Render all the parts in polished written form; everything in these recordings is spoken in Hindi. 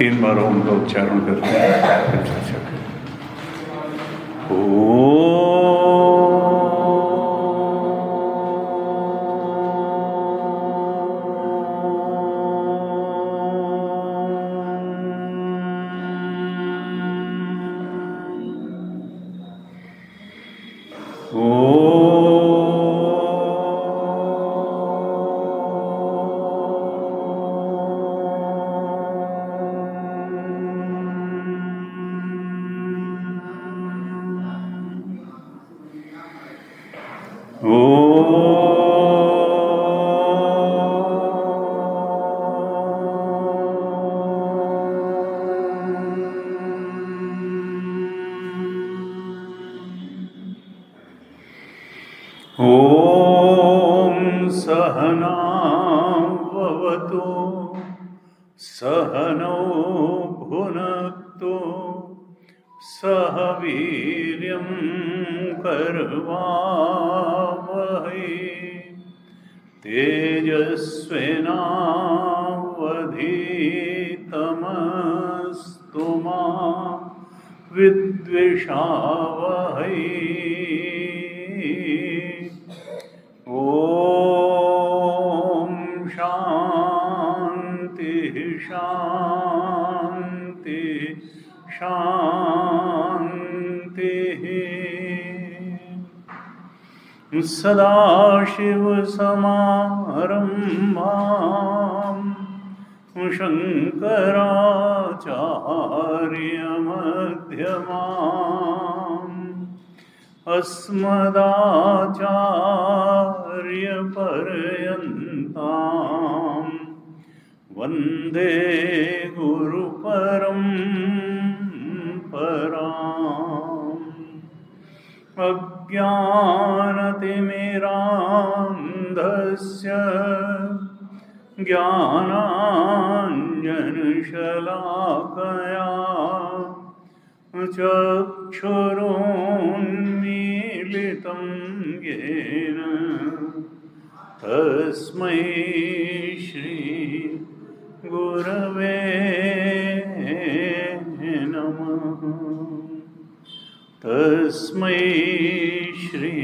3 बार ओम का उच्चारण करते हैं, चर्चा करें। ॐ सहना भवतु सहनौ भुनक्तु सह वीर्यं करवावहै तेजस्विनावधीतमस्तु मा विद्विषावहै। ओम शांति शांति शांति। सदाशिव समारंभां शंकराचार्य मध्यमाम् अस्मदाचार्यपर्यन्तां वन्दे गुरुपरम्पराम्। अज्ञानतिमिरान्धस्य ज्ञानाञ्जनशलाकया चक्षुरुन्मीलितं येन तस्मै श्री गुरवे नमः। तस्मै श्री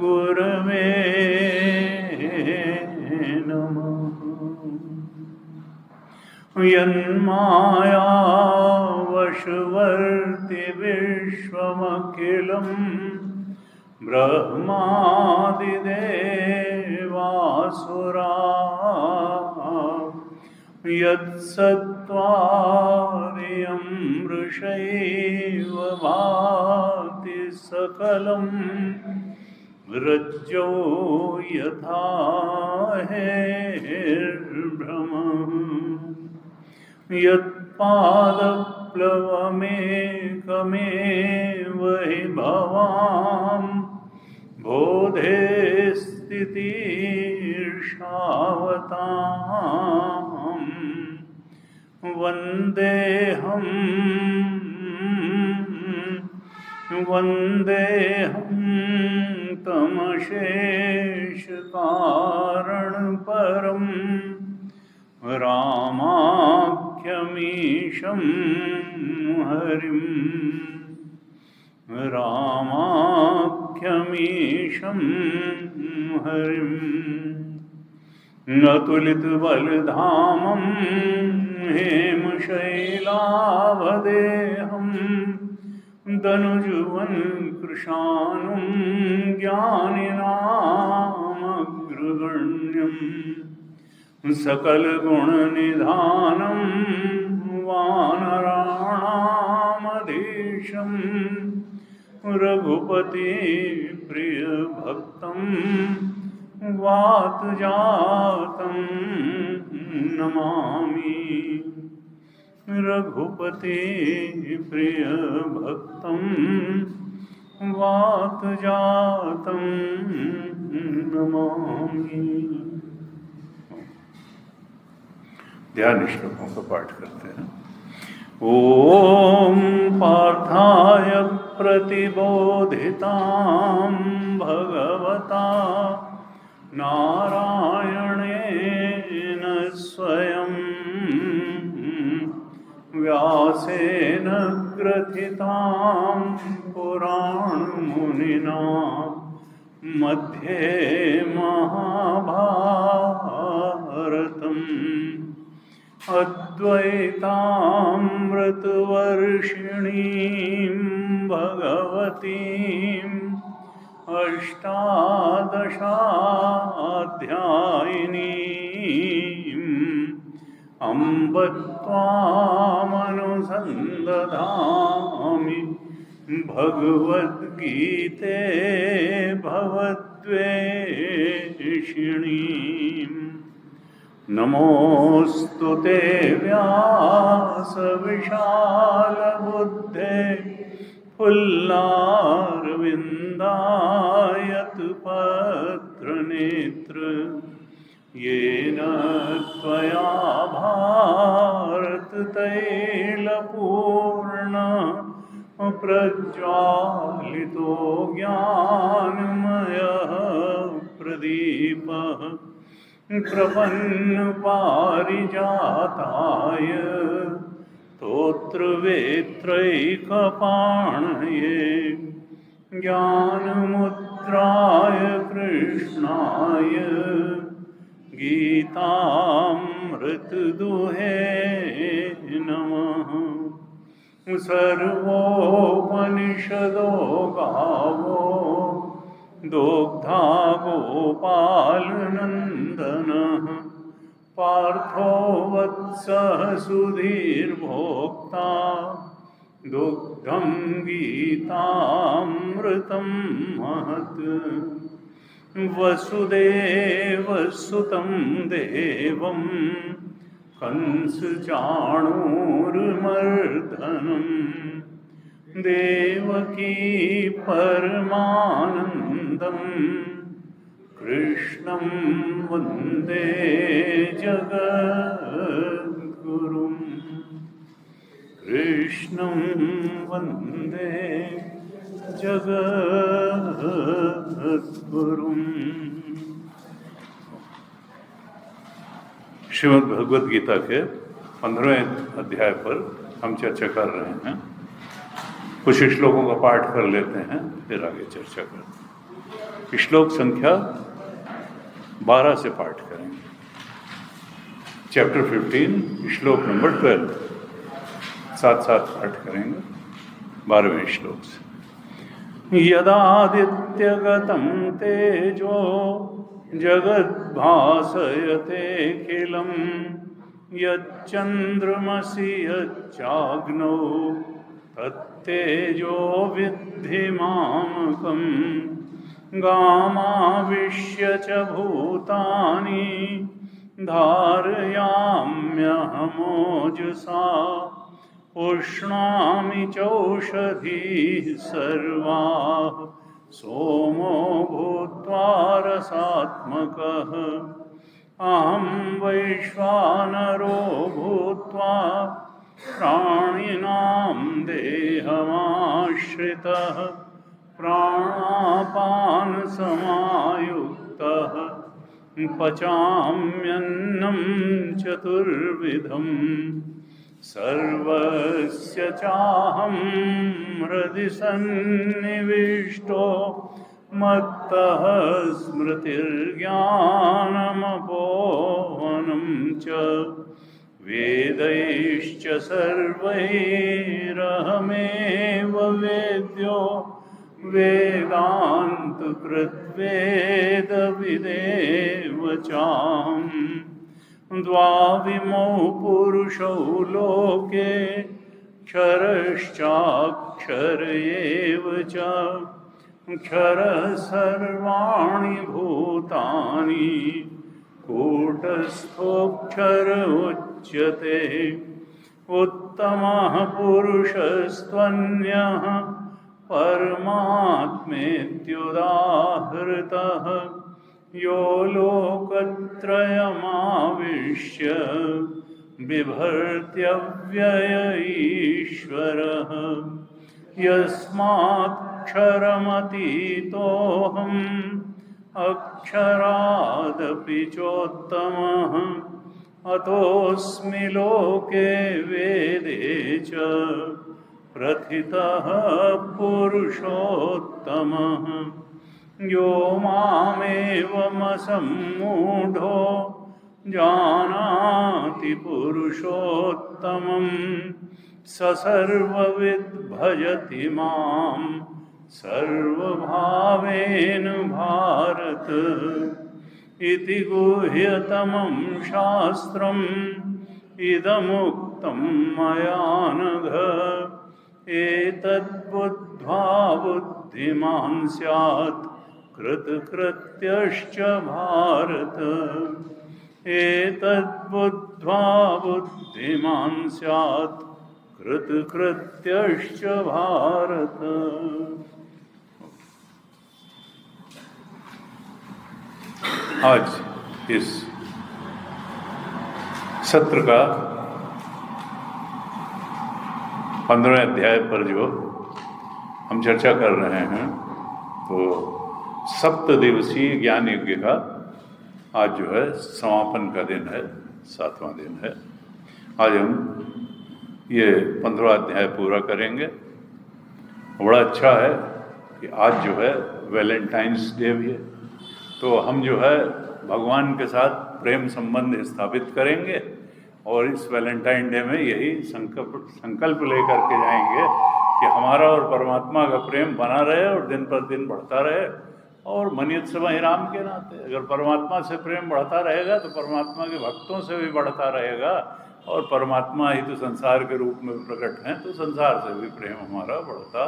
गुरवे नमः। यन्मायावशवर्ति विश्वमखिलं ब्रह्मादिदेवासुराः यत्सत्त्वादियं मृषैव भाति सकलं रज्जो यथा हेर्भ्रमः। यत्पादप्लवमेकमेव हि भवां बोधे स्थितिर्षावतां वन्देऽहं तमशेषकारणपरम् रामाख्यमीशं हरिं रामाख्यमीशं हरिम्। अतुलितबलधामं हेमशैलावदेहं दनुजुवन् कृशानुं ज्ञानिनामग्रगण्यम् सकलगुणनिधानं वानराणामधीशं रघुपतिप्रियभक्तं वातजातं नमामि। रघुपतिप्रियभक्तं वातजातं नमामि। ध्यान श्लोकों का पाठ करते हैं। ओम पार्थाय प्रतिबोधितां भगवता नारायणेन स्वयं ग्रथितां पुराणमुनिना मध्ये महाभारतम् अद्वैतामृतवर्षिणीं भगवतीम् अष्टादशाध्यायिनीम् अम्ब त्वामनुसन्दधामि भगवद्गीते भवद्वेषिणीम् नमोऽस्तु ते व्यासविशालबुद्धे फुल्लारविन्दायतपत्रनेत्र येन त्वया भारततैलपूर्ण प्रज्वालितो ज्ञानमयः प्रदीपः प्रपन्नपारिजाताय स्तोत्रवेत्रैकपाणये ज्ञानमुद्राय कृष्णाय गीतामृतदुहे नमः। सर्वोपनिषदो गावो दोग्धा गोपालनन्दनः पार्थो वत्सः सुधीर्भोक्ता दुग्धं गीतामृतं महत्। वसुदेवसुतं देवं कंसचाणूरमर्दनं देवकी परमानन्दं कृष्णं वन्दे जगद्गुरुम् कृष्णं वन्दे जगद्गुरुम्। श्रीमद् भगवद गीता के 15वें अध्याय पर हम चर्चा कर रहे हैं। कुछ श्लोकों का पाठ कर लेते हैं, फिर आगे चर्चा करते हैं। श्लोक संख्या 12 से पाठ करेंगे। चैप्टर 15 श्लोक नंबर 12 साथ साथ पाठ करेंगे 12वें श्लोक से। यदादित्यगतं तेजो जगद्भासयतेऽखिलं यच्चन्द्रमसि यच्चाग्नौ तत्तेजो विद्धि मामकं गामाविश्य च भूतानि धारयाम्यहमोजसा उष्णामि चौषधीः सर्वाः सोमो भूत्वा रसात्मकः अहं वैश्वानरो भूत्वा प्राणिनां देहमाश्रितः प्राणापानसमायुक्तः पचाम्यन्नं चतुर्विधम् सर्वस्य चाहं हृदि सन्निविष्टो मत्तः स्मृतिर्ज्ञानमपोहनं च वेदैश्च सर्वैरहमेव वेद्यो वेदान्तकृद्वेदविदेव चाहम् द्वाविमौ पुरुषौ लोके क्षरश्चाक्षर एव च क्षरः सर्वाणि भूतानि कूटस्थोऽक्षर उच्यते उत्तमः पुरुषस्त्वन्यः परमात्मेत्युदाहृतः यो लोकत्रयमाविश्य बिभर्त्यव्यय ईश्वरः यस्माक्षरमतीतोऽहम् अक्षरादपि चोत्तमः अतोऽस्मि लोके वेदे च प्रथितः पुरुषोत्तमः यो मामेवमसम्मूढो जानाति पुरुषोत्तमं स सर्वविद् भजति मां सर्वभावेन भारत इति गुह्यतमं शास्त्रम् इदमुक्तं मया नघ एतद्बुद्ध्वा बुद्धिमान् स्यात् कृतकृत्यश्च भारत एतद्बुद्ध्वा बुद्धिमान् स्यात् कृतकृत्यश्च भारत। आज इस सत्र का 15वें अध्याय पर जो हम चर्चा कर रहे हैं, तो सप्त दिवसीय ज्ञान यज्ञ का आज जो है समापन का दिन है, 7वां दिन है। आज हम ये 15वां अध्याय पूरा करेंगे। बड़ा अच्छा है कि आज जो है वैलेंटाइंस डे भी है, तो हम जो है भगवान के साथ प्रेम संबंध स्थापित करेंगे और इस वैलेंटाइन डे में यही संकल्प लेकर के जाएंगे कि हमारा और परमात्मा का प्रेम बना रहे और दिन पर दिन बढ़ता रहे। और मनियत से वही राम के नाते, अगर परमात्मा से प्रेम बढ़ता रहेगा तो परमात्मा के भक्तों से भी बढ़ता रहेगा, और परमात्मा ही तो संसार के रूप में प्रकट हैं, तो संसार से भी प्रेम हमारा बढ़ता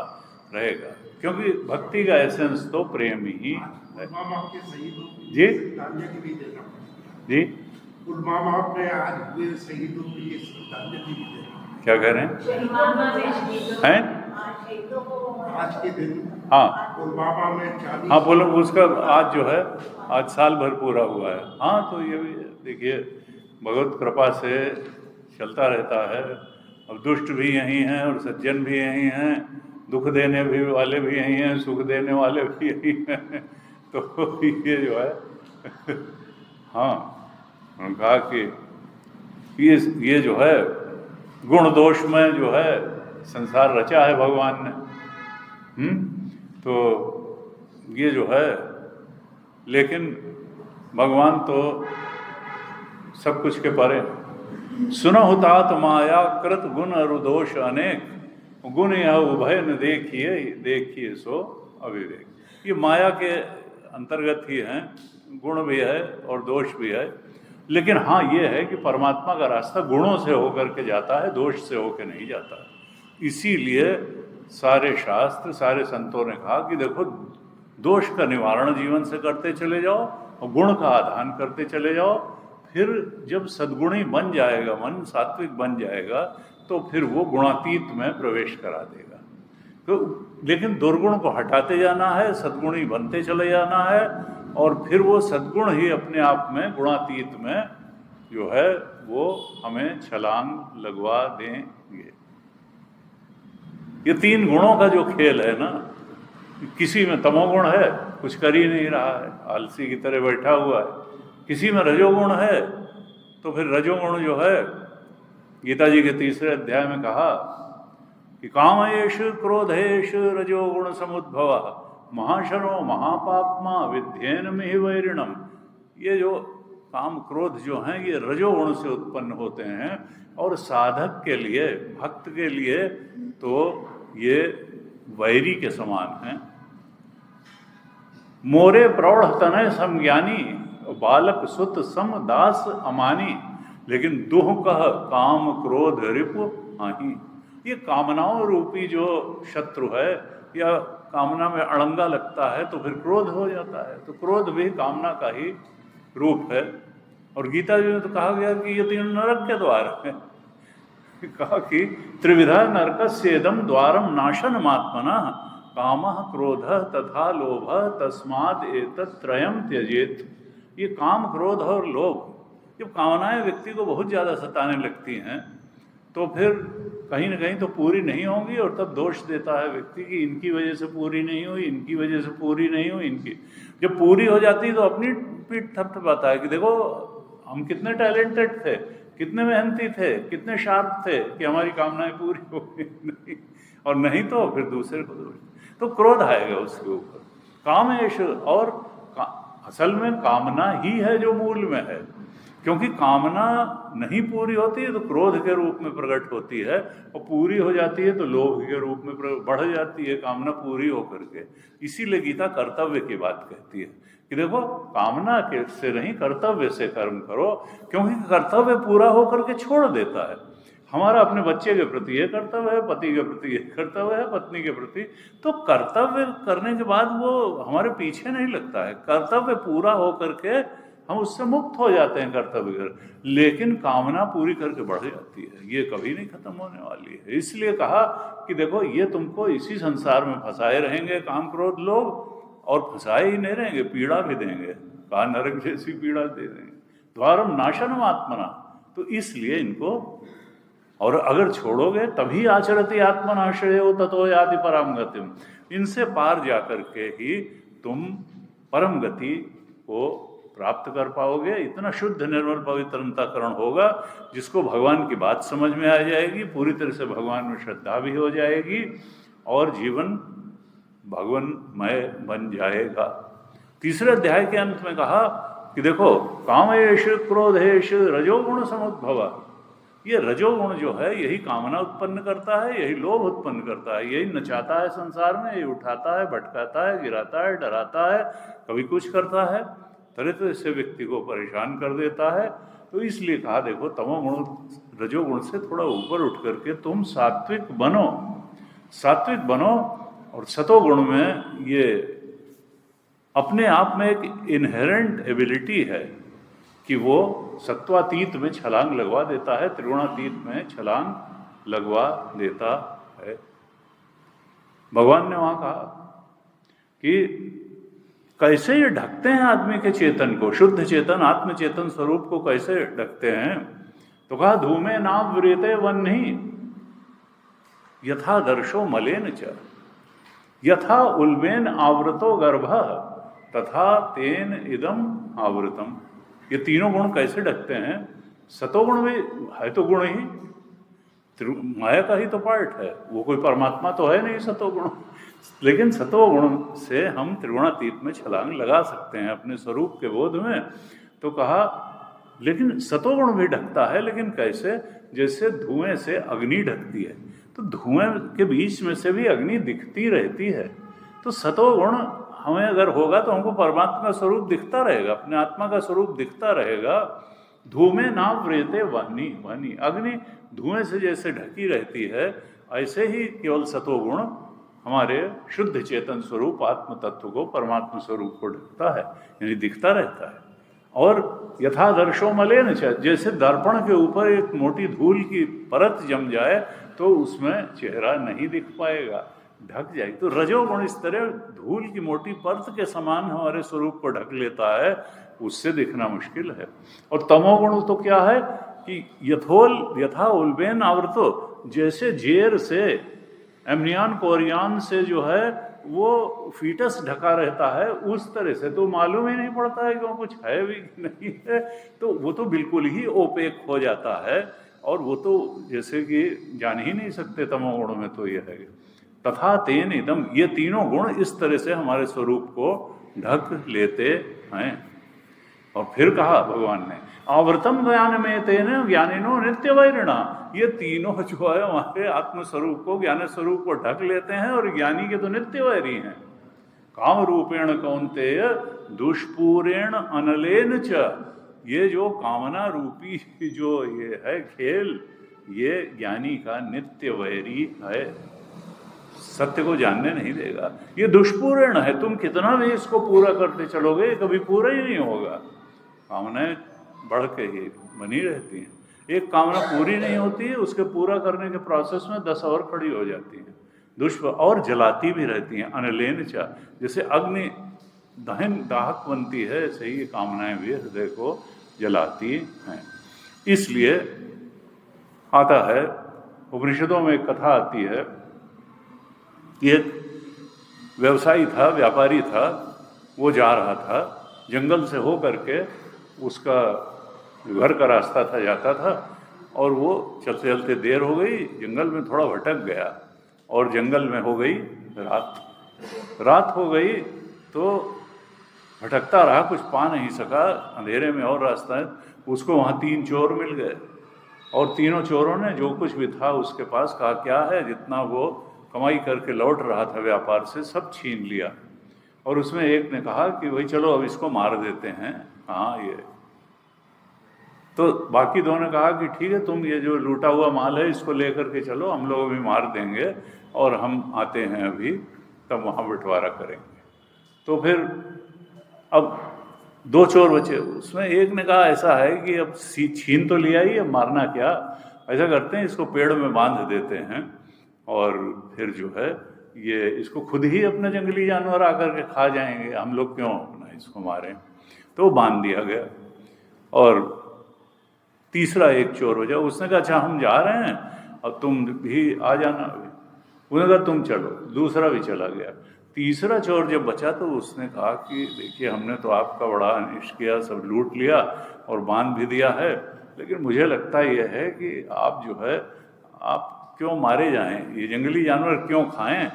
रहेगा, क्योंकि भक्ति का एसेंस तो प्रेम ही है। जी जी क्या कह रहे हैं? आज के दिन हाँ में हाँ बोलो। उसका आज जो है, आज साल भर पूरा हुआ है। हाँ, तो ये भी देखिए भगवत कृपा से चलता रहता है। अब दुष्ट भी यही हैं और सज्जन भी यही हैं, दुख देने भी वाले भी यही हैं, सुख देने वाले भी यही हैं। तो ये जो है हाँ, उन्होंने कहा कि ये जो है गुण दोष में जो है संसार रचा है भगवान ने। तो ये जो है, लेकिन भगवान तो सब कुछ के परे। सुनहु तात माया कृत गुण अरुदोष अनेक, गुण यह उभय न देखिए सो अविवेक। ये माया के अंतर्गत ही हैं, गुण भी है और दोष भी है। लेकिन हाँ, ये है कि परमात्मा का रास्ता गुणों से होकर के जाता है, दोष से होकर नहीं जाता। इसीलिए सारे शास्त्र, सारे संतों ने कहा कि देखो, दोष का निवारण जीवन से करते चले जाओ और गुण का आधान करते चले जाओ। फिर जब सद्गुणी बन जाएगा मन, सात्विक बन जाएगा, तो फिर वो गुणातीत में प्रवेश करा देगा। तो लेकिन दुर्गुण को हटाते जाना है, सद्गुणी बनते चले जाना है, और फिर वो सद्गुण ही अपने आप में गुणातीत में जो है वो हमें छलांग लगवा देंगे। ये तीन गुणों का जो खेल है ना, किसी में तमोगुण है, कुछ कर ही नहीं रहा है, आलसी की तरह बैठा हुआ है। किसी में रजोगुण है, तो फिर रजोगुण जो है, गीता जी के 3रे अध्याय में कहा कि कामयेष क्रोधेश रजोगुण समुद्भव महाशनो महापाप्मा विद्येन में वैरिणम। ये जो काम क्रोध जो हैं, ये रजोगुण से उत्पन्न होते हैं, और साधक के लिए, भक्त के लिए तो ये वैरी के समान हैं। मोरे प्रौढ़ तनय समज्ञानी, बालक सुत सम दास अमानी, लेकिन दुह कह काम क्रोध रिपु हानि। ये कामनाओं रूपी जो शत्रु है, या कामना में अड़ंगा लगता है, तो फिर क्रोध हो जाता है। तो क्रोध भी कामना का ही रूप है। और गीता जी में तो कहा गया कि ये 3 नरक के द्वार है। कहा कि त्रिविधा नरकस्येदं द्वारम नाशनमात्मनः कामः क्रोधः तथा लोभः तस्माद् एतत्त्रयं त्यजेत। ये काम, क्रोध और लोभ, जब कामनाएं व्यक्ति को बहुत ज़्यादा सताने लगती हैं, तो फिर कहीं ना कहीं तो पूरी नहीं होंगी, और तब दोष देता है व्यक्ति कि इनकी वजह से पूरी नहीं हुई, इनकी वजह से पूरी नहीं हुई, इनकी। जब पूरी हो जाती तो अपनी पीठ थपथपाता है कि देखो हम कितने टैलेंटेड थे, कितने मेहनती थे, कितने शार्प थे कि हमारी कामनाएं पूरी हो गई। नहीं, और नहीं तो फिर दूसरे को दोष, तो क्रोध आएगा उसके ऊपर। कामेश, और असल में कामना ही है जो मूल में है, क्योंकि कामना नहीं पूरी होती है तो क्रोध के रूप में प्रकट होती है, और पूरी हो जाती है तो लोभ के रूप में बढ़ जाती है कामना पूरी होकर के। इसीलिए गीता कर्तव्य की बात कहती है कि देखो कामना के से नहीं, कर्तव्य से कर्म करो, क्योंकि कर्तव्य पूरा होकर के छोड़ देता है। हमारा अपने बच्चे के प्रति ये कर्तव्य है, पति के प्रति ये कर्तव्य है, पत्नी के प्रति, तो कर्तव्य करने के बाद वो हमारे पीछे नहीं लगता है। कर्तव्य पूरा होकर के हम उससे मुक्त हो जाते हैं कर्तव्य कर, लेकिन कामना पूरी करके बढ़ जाती है, ये कभी नहीं खत्म होने वाली है। इसलिए कहा कि देखो ये तुमको इसी संसार में फंसाए रहेंगे काम क्रोध लोग, और फंसाए ही नहीं रहेंगे, पीड़ा भी देंगे, कहा नरक जैसी पीड़ा दे देंगे, द्वारम नाशनम आत्मना। तो इसलिए इनको, और अगर छोड़ोगे तभी आचरति आत्मनाश्रय हो ततो याति परम गतिम, इनसे पार जाकर के ही तुम परम गति को प्राप्त कर पाओगे। इतना शुद्ध निर्मल पवित्र अंतःकरण होगा जिसको भगवान की बात समझ में आ जाएगी, पूरी तरह से भगवान में श्रद्धा भी हो जाएगी, और जीवन भगवानमय बन जाएगा। तीसरे अध्याय के अंत में कहा कि देखो कामेश क्रोधेश रजोगुण समुद्भव, ये रजोगुण जो है यही कामना उत्पन्न करता है, यही लोभ उत्पन्न करता है, यही नचाता है संसार में, यही उठाता है, भटकाता है, गिराता है, डराता है, कभी कुछ करता है, तरह तरह से व्यक्ति को परेशान कर देता है। तो इसलिए कहा देखो तमोगुण रजोगुण से थोड़ा ऊपर उठ करके तुम सात्विक बनो, सात्विक बनो। और सतोगुण में ये अपने आप में एक इनहेरेंट एबिलिटी है कि वो सत्वातीत में छलांग लगवा देता है, त्रिगुणातीत में छलांग लगवा देता है। भगवान ने वहाँ कहा कि कैसे ये ढकते हैं आदमी के चेतन को, शुद्ध चेतन आत्म चेतन स्वरूप को कैसे ढकते हैं। तो कहा धूमे नाम व्रियते वह्नि यथा दर्शो मलेन च, यथा उल्बेन आवृतो गर्भः तथा तेन इदम आवृतम। ये तीनों गुण कैसे ढकते हैं। सतोगुण भी है तो गुण ही, माया का ही तो पार्ट है, वो कोई परमात्मा तो है नहीं सतोगुण, लेकिन सतोगुण से हम त्रिगुणातीत में छलांग लगा सकते हैं अपने स्वरूप के बोध में। तो कहा लेकिन सतोगुण भी ढकता है, लेकिन कैसे, जैसे धुएं से अग्नि ढकती है, तो धुएं के बीच में से भी अग्नि दिखती रहती है। तो सतोगुण हमें अगर होगा तो हमको परमात्मा का स्वरूप दिखता रहेगा, अपने आत्मा का स्वरूप दिखता रहेगा। धूमे नाम व्रियते वह्नि, वह्नि अग्नि धुएं से जैसे ढकी रहती है, ऐसे ही केवल सतोगुण हमारे शुद्ध चेतन स्वरूप आत्म तत्व को, परमात्मा स्वरूप को ढकता है, यानी दिखता रहता है। और यथा दर्शो मलेन च, जैसे दर्पण के ऊपर एक मोटी धूल की परत जम जाए तो उसमें चेहरा नहीं दिख पाएगा, ढक जाएगी। तो रजोगुण इस तरह धूल की मोटी परत के समान हमारे स्वरूप को ढक लेता है, उससे दिखना मुश्किल है। और तमोगुण तो क्या है कि यथा उल्बेन आवृतो, जैसे जेर से एमनियन कोरियन से जो है वो फीटस ढका रहता है, उस तरह से तो मालूम ही नहीं पड़ता है कि वो कुछ है भी नहीं है, तो वो तो बिल्कुल ही ओपेक हो जाता है, और वो तो जैसे कि जान ही नहीं सकते तमोगुण में तो ये है। तथा तेन इदम, ये तीनों गुण इस तरह से हमारे स्वरूप को ढक लेते हैं। और फिर कहा भगवान ने आवृतम ज्ञान में तेन ज्ञानिनो नित्य वैरिणा, ये तीनों जो है हमारे आत्मस्वरूप को, ज्ञान स्वरूप को ढक लेते हैं, और ज्ञानी के तो नित्य वैरी हैं। काम रूपेण कौन्तेय दुष्पूरेण अनलेन च, ये जो कामना रूपी जो ये है खेल, ये ज्ञानी का नित्य वैरी है, सत्य को जानने नहीं देगा। ये दुष्पूरेण है, तुम कितना भी इसको पूरा करते चलोगे कभी पूरा ही नहीं होगा। कामनाएं बढ़ के ही बनी रहती हैं, एक कामना पूरी नहीं होती है, उसके पूरा करने के प्रोसेस में 10 और खड़ी हो जाती हैं, और जलाती भी रहती हैं। अनलेन चा, जैसे अग्नि दहन दाहक बनती है, ऐसे ही कामनाएं भी हृदय को जलाती हैं। इसलिए आता है उपनिषदों में एक कथा आती है, एक व्यवसायी था, व्यापारी था, वो जा रहा था जंगल से हो करके, उसका घर का रास्ता था, जाता था, और वो चलते चलते देर हो गई, जंगल में थोड़ा भटक गया, और जंगल में हो गई रात। रात हो गई तो भटकता रहा, कुछ पा नहीं सका, अंधेरे में और रास्ता है। उसको वहाँ 3 चोर मिल गए और तीनों चोरों ने जो कुछ भी था उसके पास, कहा क्या है, जितना वो कमाई करके लौट रहा था व्यापार से, सब छीन लिया। और उसमें एक ने कहा कि भाई चलो अब इसको मार देते हैं। हाँ ये तो बाकी दोनों ने कहा कि ठीक है, तुम ये जो लूटा हुआ माल है इसको लेकर के चलो, हम लोग अभी मार देंगे और हम आते हैं अभी, तब वहाँ बंटवारा करेंगे। तो फिर अब 2 चोर बचे। उसमें एक ने कहा ऐसा है कि अब छीन तो लिया ही, अब मारना क्या, ऐसा करते हैं इसको पेड़ में बांध देते हैं और फिर जो है ये इसको खुद ही अपने जंगली जानवर आकर के खा जाएंगे, हम लोग क्यों अपना इसको मारें। तो वो बांध दिया गया। और तीसरा एक चोर हो जाए, उसने कहा अच्छा हम जा रहे हैं, अब तुम भी आ जाना अभी। उसने कहा तुम चलो, दूसरा भी चला गया। तीसरा चोर जब बचा तो उसने कहा कि देखिए हमने तो आपका बड़ा अनिष्ट किया, सब लूट लिया और बांध भी दिया है, लेकिन मुझे लगता यह है कि आप जो है आप क्यों मारे जाएं, ये जंगली जानवर क्यों खाएं।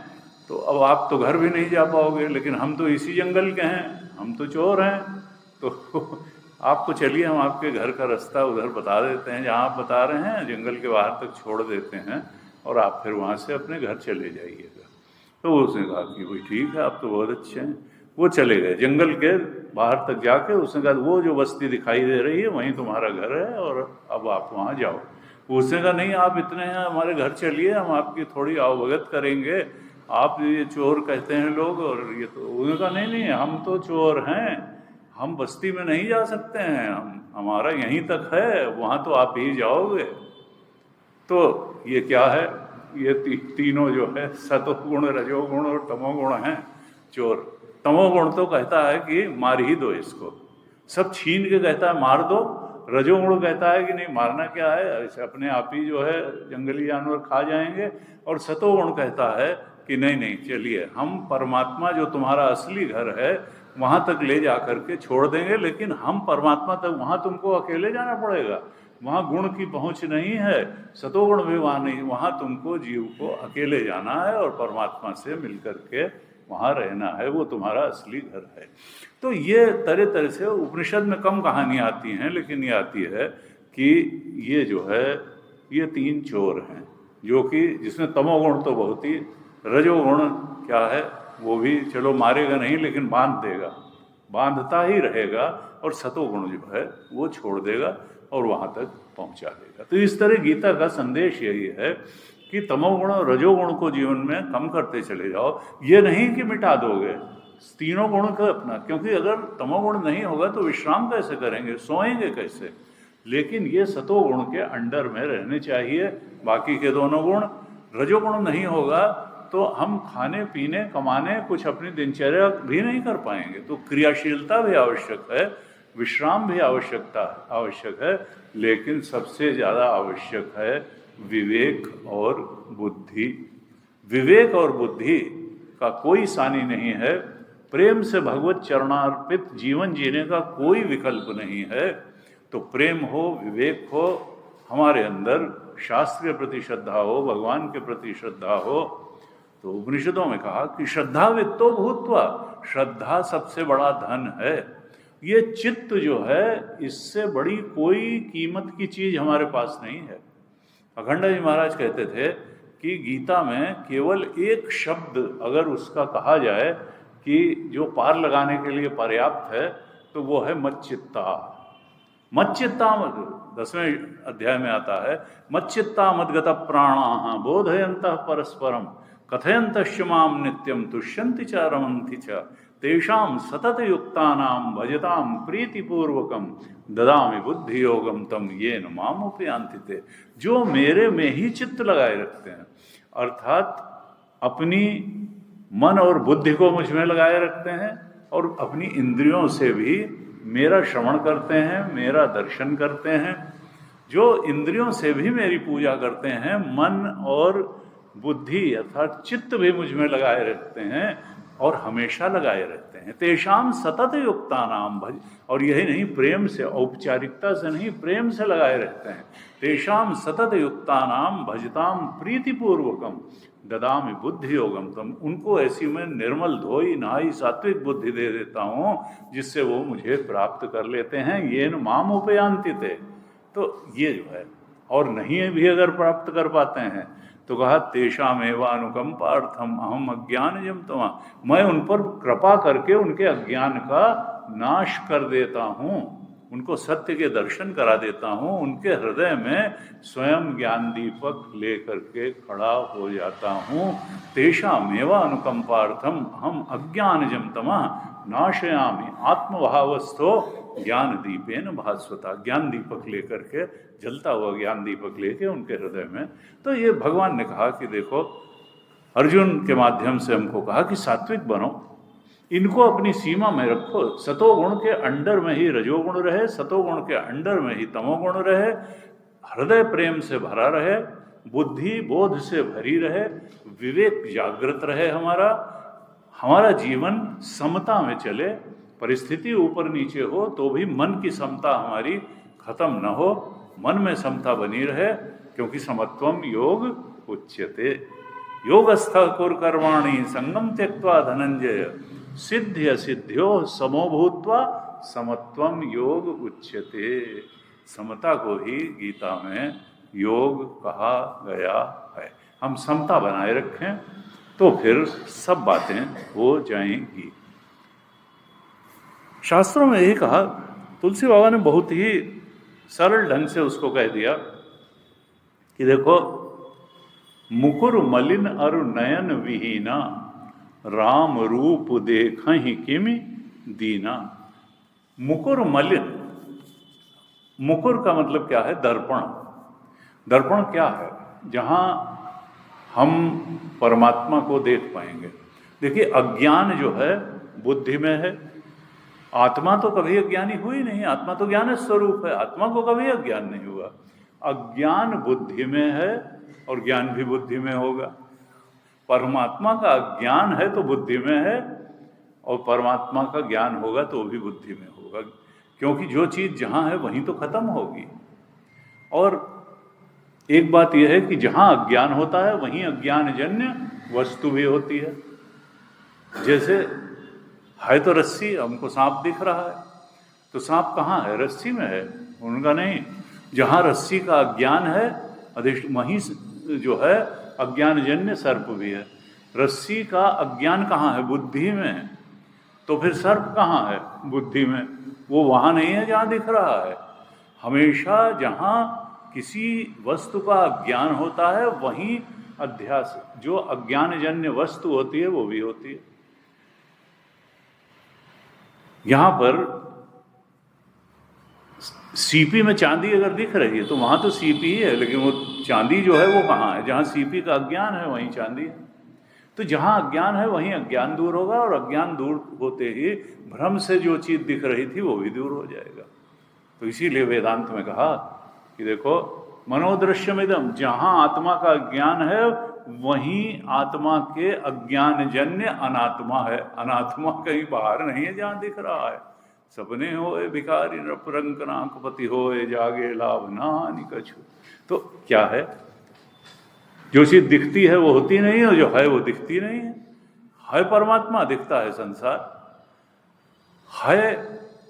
तो अब आप तो घर भी नहीं जा पाओगे, लेकिन हम तो इसी जंगल के हैं, हम तो चोर हैं, तो आपको चलिए हम आपके घर का रास्ता उधर बता देते हैं, जहाँ आप बता रहे हैं जंगल के बाहर तक छोड़ देते हैं और आप फिर वहाँ से अपने घर चले जाइएगा। तो उसने कहा कि भाई ठीक है, आप तो बहुत अच्छे हैं। वो चले गए जंगल के बाहर तक जाके। उसने कहा वो जो बस्ती दिखाई दे रही है वहीं तुम्हारा घर है और अब आप वहाँ जाओ। उसने कहा नहीं, आप इतने हैं, हमारे घर चलिए, हम आपकी थोड़ी अवगत करेंगे, आप ये चोर कहते हैं लोग और ये तो। उसने कहा नहीं नहीं, हम तो चोर हैं, हम बस्ती में नहीं जा सकते हैं, हमारा यहीं तक है, वहाँ तो आप ही जाओगे। तो ये क्या है, ये तीनों जो है सतोगुण, रजोगुण और तमोगुण हैं चोर। तमोगुण तो कहता है कि मार ही दो इसको, सब छीन के कहता है मार दो। रजोगुण कहता है कि नहीं मारना क्या है, ऐसे अपने आप ही जो है जंगली जानवर खा जाएंगे। और सतोगुण कहता है कि नहीं नहीं चलिए, हम परमात्मा जो तुम्हारा असली घर है वहाँ तक ले जा करके छोड़ देंगे, लेकिन हम परमात्मा तक वहाँ तुमको अकेले जाना पड़ेगा, वहाँ गुण की पहुँच नहीं है, सतोगुण भी वहाँ नहीं, वहाँ तुमको जीव को अकेले जाना है और परमात्मा से मिल करके वहाँ रहना है, वो तुम्हारा असली घर है। तो ये तरह तरह से उपनिषद में कम कहानियाँ आती हैं, लेकिन ये आती है कि ये जो है ये 3 चोर हैं, जो कि जिसमें तमोगुण तो बहुत ही, रजोगुण क्या है वो भी चलो मारेगा नहीं लेकिन बांध देगा, बांधता ही रहेगा, और सतोगुण जो है वो छोड़ देगा और वहाँ तक पहुँचा देगा। तो इस तरह गीता का संदेश यही है कि तमोगुण और रजोगुण को जीवन में कम करते चले जाओ। ये नहीं कि मिटा दोगे तीनों गुण का अपना, क्योंकि अगर तमोगुण नहीं होगा तो विश्राम कैसे करेंगे, सोएंगे कैसे। लेकिन ये सतोगुण के अंडर में रहने चाहिए बाकी के दोनों गुण। रजोगुण नहीं होगा तो हम खाने पीने कमाने कुछ अपनी दिनचर्या भी नहीं कर पाएंगे। तो क्रियाशीलता भी आवश्यक है, विश्राम भी आवश्यक है, लेकिन सबसे ज़्यादा आवश्यक है विवेक और बुद्धि। विवेक और बुद्धि का कोई सानी नहीं है, प्रेम से भगवत चरणार्पित जीवन जीने का कोई विकल्प नहीं है। तो प्रेम हो, विवेक हो, हमारे अंदर शास्त्र के प्रति श्रद्धा हो, भगवान के प्रति श्रद्धा हो। तो उपनिषदों में कहा कि श्रद्धा वित्तो भूत्वा, श्रद्धा सबसे बड़ा धन है। ये चित्त जो है इससे बड़ी कोई कीमत की चीज़ हमारे पास नहीं है। अखंड जी महाराज कहते थे कि गीता में केवल एक शब्द अगर उसका कहा जाए कि जो पार लगाने के लिए पर्याप्त है तो वो है मच्चित्ता। मच्चित्ता 10वें अध्याय में आता है, मच्चित्ता मद्गत प्राणा बोधयन्तः परस्परम कथयन्तश्च माम नित्यम तुष्यन्ति च रमन्ति च तेषां सतत युक्तानां भजतां प्रीतिपूर्वकम ददामि बुद्धि योगम तम येन माम उपयान्ति ते। जो मेरे में ही चित्त लगाए रखते हैं, अर्थात अपनी मन और बुद्धि को मुझ में लगाए रखते हैं और अपनी इंद्रियों से भी मेरा श्रवण करते हैं, मेरा दर्शन करते हैं, जो इंद्रियों से भी मेरी पूजा करते हैं, मन और बुद्धि अर्थात चित्त भी मुझ में लगाए रखते हैं और हमेशा लगाए रहते हैं। तेषाम सतत युक्तानाम भज, और यही नहीं, प्रेम से, औपचारिकता से नहीं, प्रेम से लगाए रहते हैं। तेषाम सतत युक्तानाम भजताम प्रीतिपूर्वकम, ददामि बुद्धि योगम तम, उनको ऐसी मैं निर्मल धोई नहाई सात्विक बुद्धि दे देता हूँ जिससे वो मुझे प्राप्त कर लेते हैं। ये न माम उपयांति थे, तो ये जो है, और नहीं भी अगर प्राप्त कर पाते हैं तो कहा तेषामेव अनुकंपार्थम अहम अज्ञानजम तमा, मैं उन पर कृपा करके उनके अज्ञान का नाश कर देता हूँ, उनको सत्य के दर्शन करा देता हूँ, उनके हृदय में स्वयं ज्ञान दीपक लेकर के खड़ा हो जाता हूँ। तेषामेव अनुकंपार्थम हम अज्ञानजम तमा नाशयामि आत्मभावस्थो ज्ञान दीपेन भास्वता, ज्ञान दीपक लेकर के, जलता हुआ ज्ञान दीपक लेके उनके हृदय में। तो ये भगवान ने कहा कि देखो, अर्जुन के माध्यम से हमको कहा कि सात्विक बनो, इनको अपनी सीमा में रखो, सतोगुण के अंडर में ही रजोगुण रहे, सतोगुण के अंडर में ही तमोगुण रहे, हृदय प्रेम से भरा रहे, बुद्धि बोध से भरी रहे, विवेक जागृत रहे, हमारा जीवन समता में चले, परिस्थिति ऊपर नीचे हो तो भी मन की समता हमारी खत्म न हो, मन में समता बनी रहे, क्योंकि समत्वम योग उच्यते। योगस्थ कुर कर्माणि संगम त्यक्त्वा धनंजय सिद्ध्य सिद्ध्यो समो भूत्वा समत्वम योग उच्यते। समता को ही गीता में योग कहा गया है। हम समता बनाए रखें तो फिर सब बातें हो जाएंगी। शास्त्रों में यही कहा, तुलसी बाबा ने बहुत ही सरल ढंग से उसको कह दिया कि देखो, मुकुर मलिन अरु नयन विहीना राम रूप देखहि किमि दीना। मुकुर मलिन, मुकुर का मतलब क्या है? दर्पण। दर्पण क्या है? जहाँ हम परमात्मा को देख पाएंगे। देखिए, अज्ञान जो है बुद्धि में है, आत्मा तो कभी अज्ञानी हुई नहीं, आत्मा तो ज्ञान स्वरूप है, आत्मा को कभी अज्ञान नहीं हुआ। अज्ञान बुद्धि में है और ज्ञान भी बुद्धि में होगा। परमात्मा का ज्ञान है तो बुद्धि में है, और परमात्मा का ज्ञान होगा तो भी बुद्धि में होगा, क्योंकि जो चीज़ जहाँ है वहीं तो खत्म होगी। और एक बात यह है कि जहाँ अज्ञान होता है वहीं अज्ञानजन्य वस्तु भी होती है। जैसे है तो रस्सी, हमको सांप दिख रहा है, तो सांप कहाँ है? रस्सी में है? उनका नहीं। जहाँ रस्सी का अज्ञान है वहीं जो है अज्ञानजन्य सर्प भी है। रस्सी का अज्ञान कहाँ है? बुद्धि में। तो फिर सर्प कहाँ है? बुद्धि में। वो वहाँ नहीं है जहाँ दिख रहा है। हमेशा जहाँ किसी वस्तु का अज्ञान होता है वहीं अध्यास, जो अज्ञानजन्य वस्तु होती है वो भी होती है। यहाँ पर सीपी में चांदी अगर दिख रही है तो वहाँ तो सीपी ही है, लेकिन वो चांदी जो है वो कहाँ है? जहाँ सीपी का अज्ञान है वहीं चांदी है। तो जहाँ अज्ञान है वहीं अज्ञान दूर होगा, और अज्ञान दूर होते ही भ्रम से जो चीज़ दिख रही थी वो भी दूर हो जाएगा। तो इसीलिए वेदांत में कहा कि देखो, मनोदृश्यमिदम, जहाँ आत्मा का ज्ञान है वहीं आत्मा के अज्ञानजन्य अनात्मा है। अनात्मा कहीं बाहर नहीं है जहाँ दिख रहा है। सपने होए भिखारी नृपरंक नाकपति होए जागे लाभ नानि कछु। तो क्या है? जो चीज़ दिखती है वो होती नहीं है, और जो है वो दिखती नहीं है। है परमात्मा, दिखता है संसार। है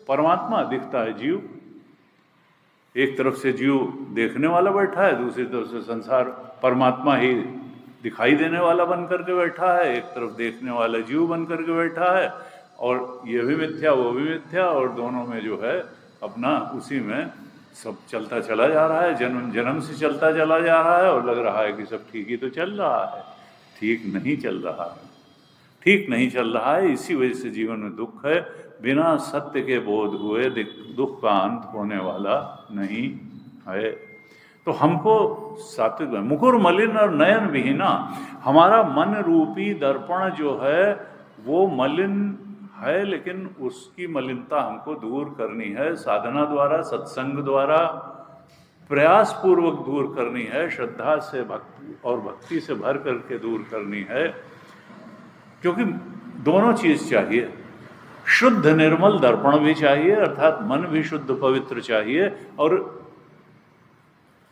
परमात्मा, दिखता है जीव। एक तरफ से जीव देखने वाला बैठा है, दूसरी तरफ से संसार परमात्मा ही दिखाई देने वाला बन करके बैठा है। एक तरफ देखने वाला जीव बन करके बैठा है, और ये भी मिथ्या वो भी मिथ्या, और दोनों में जो है अपना उसी में सब चलता चला जा रहा है। जन्म जन्म से चलता चला जा रहा है, और लग रहा है कि सब ठीक ही तो चल रहा है। ठीक नहीं चल रहा है, ठीक नहीं चल रहा है। इसी वजह से जीवन में दुख है। बिना सत्य के बोध हुए दुख का अंत होने वाला नहीं है। तो हमको सात्विक, मुकुर मलिन और नयन विहीना, हमारा मन रूपी दर्पण जो है वो मलिन है, लेकिन उसकी मलिनता हमको दूर करनी है साधना द्वारा, सत्संग द्वारा, प्रयास पूर्वक दूर करनी है। श्रद्धा से भक्ति और भक्ति से भर करके दूर करनी है, क्योंकि दोनों चीज़ चाहिए। शुद्ध निर्मल दर्पण भी चाहिए, अर्थात मन भी शुद्ध पवित्र चाहिए, और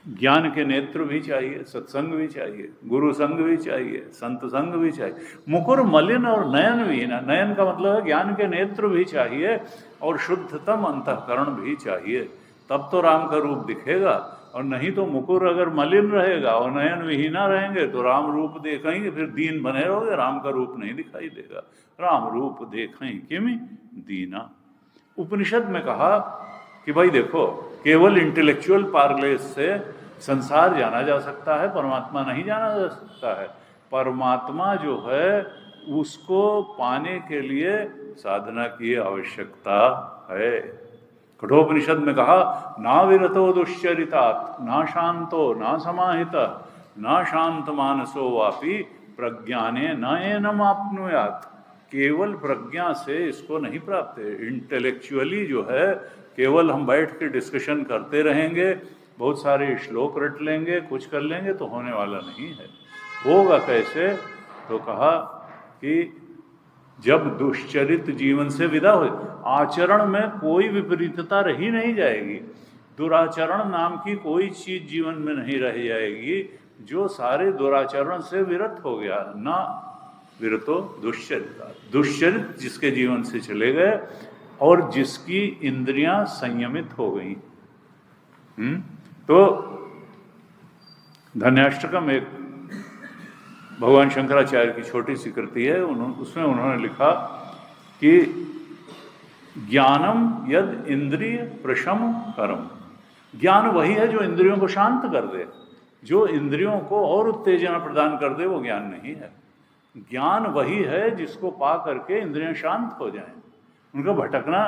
ज्ञान के नेत्र भी चाहिए, सत्संग भी चाहिए, गुरु संग भी चाहिए, संत संग भी चाहिए। मुकुर मलिन और नयन विहीन, नयन का मतलब है ज्ञान के नेत्र भी चाहिए और शुद्धतम अंतःकरण भी चाहिए, तब तो राम का रूप दिखेगा। और नहीं तो मुकुर अगर मलिन रहेगा और नयन विहीना रहेंगे तो राम रूप देखेंगे फिर दीन बने रहोगे, राम का रूप नहीं दिखाई देगा। राम रूप देखें किमि दीना। उपनिषद में कहा कि भाई देखो, केवल इंटेलेक्चुअल पार्लेस से संसार जाना जा सकता है, परमात्मा नहीं जाना जा सकता है। परमात्मा जो है उसको पाने के लिए साधना की आवश्यकता है। कठोपनिषद में कहा, ना विरतो दुश्चरितात्, ना शांतो ना समाहिता, ना शांत मानसो वापि प्रज्ञाने न एनम आपनुयात्। केवल प्रज्ञा से इसको नहीं प्राप्त है। इंटेलेक्चुअली जो है केवल हम बैठ के डिस्कशन करते रहेंगे, बहुत सारे श्लोक रट लेंगे, कुछ कर लेंगे तो होने वाला नहीं है। होगा कैसे? तो कहा कि जब दुश्चरित जीवन से विदा हो, आचरण में कोई विपरीतता रही नहीं जाएगी, दुराचरण नाम की कोई चीज जीवन में नहीं रह जाएगी। जो सारे दुराचरण से विरत हो गया, ना विरतो दुश्चरिता, दुश्चरित जिसके जीवन से चले गए और जिसकी इंद्रियां संयमित हो गई। तो धन्याष्टकम एक भगवान शंकराचार्य की छोटी सी कृति है, उसमें उन्होंने लिखा कि ज्ञानम यद इंद्रिय प्रशम करम। ज्ञान वही है जो इंद्रियों को शांत कर दे, जो इंद्रियों को और उत्तेजना प्रदान कर दे वो ज्ञान नहीं है। ज्ञान वही है जिसको पा करके इंद्रियां शांत हो जाएं, उनका भटकना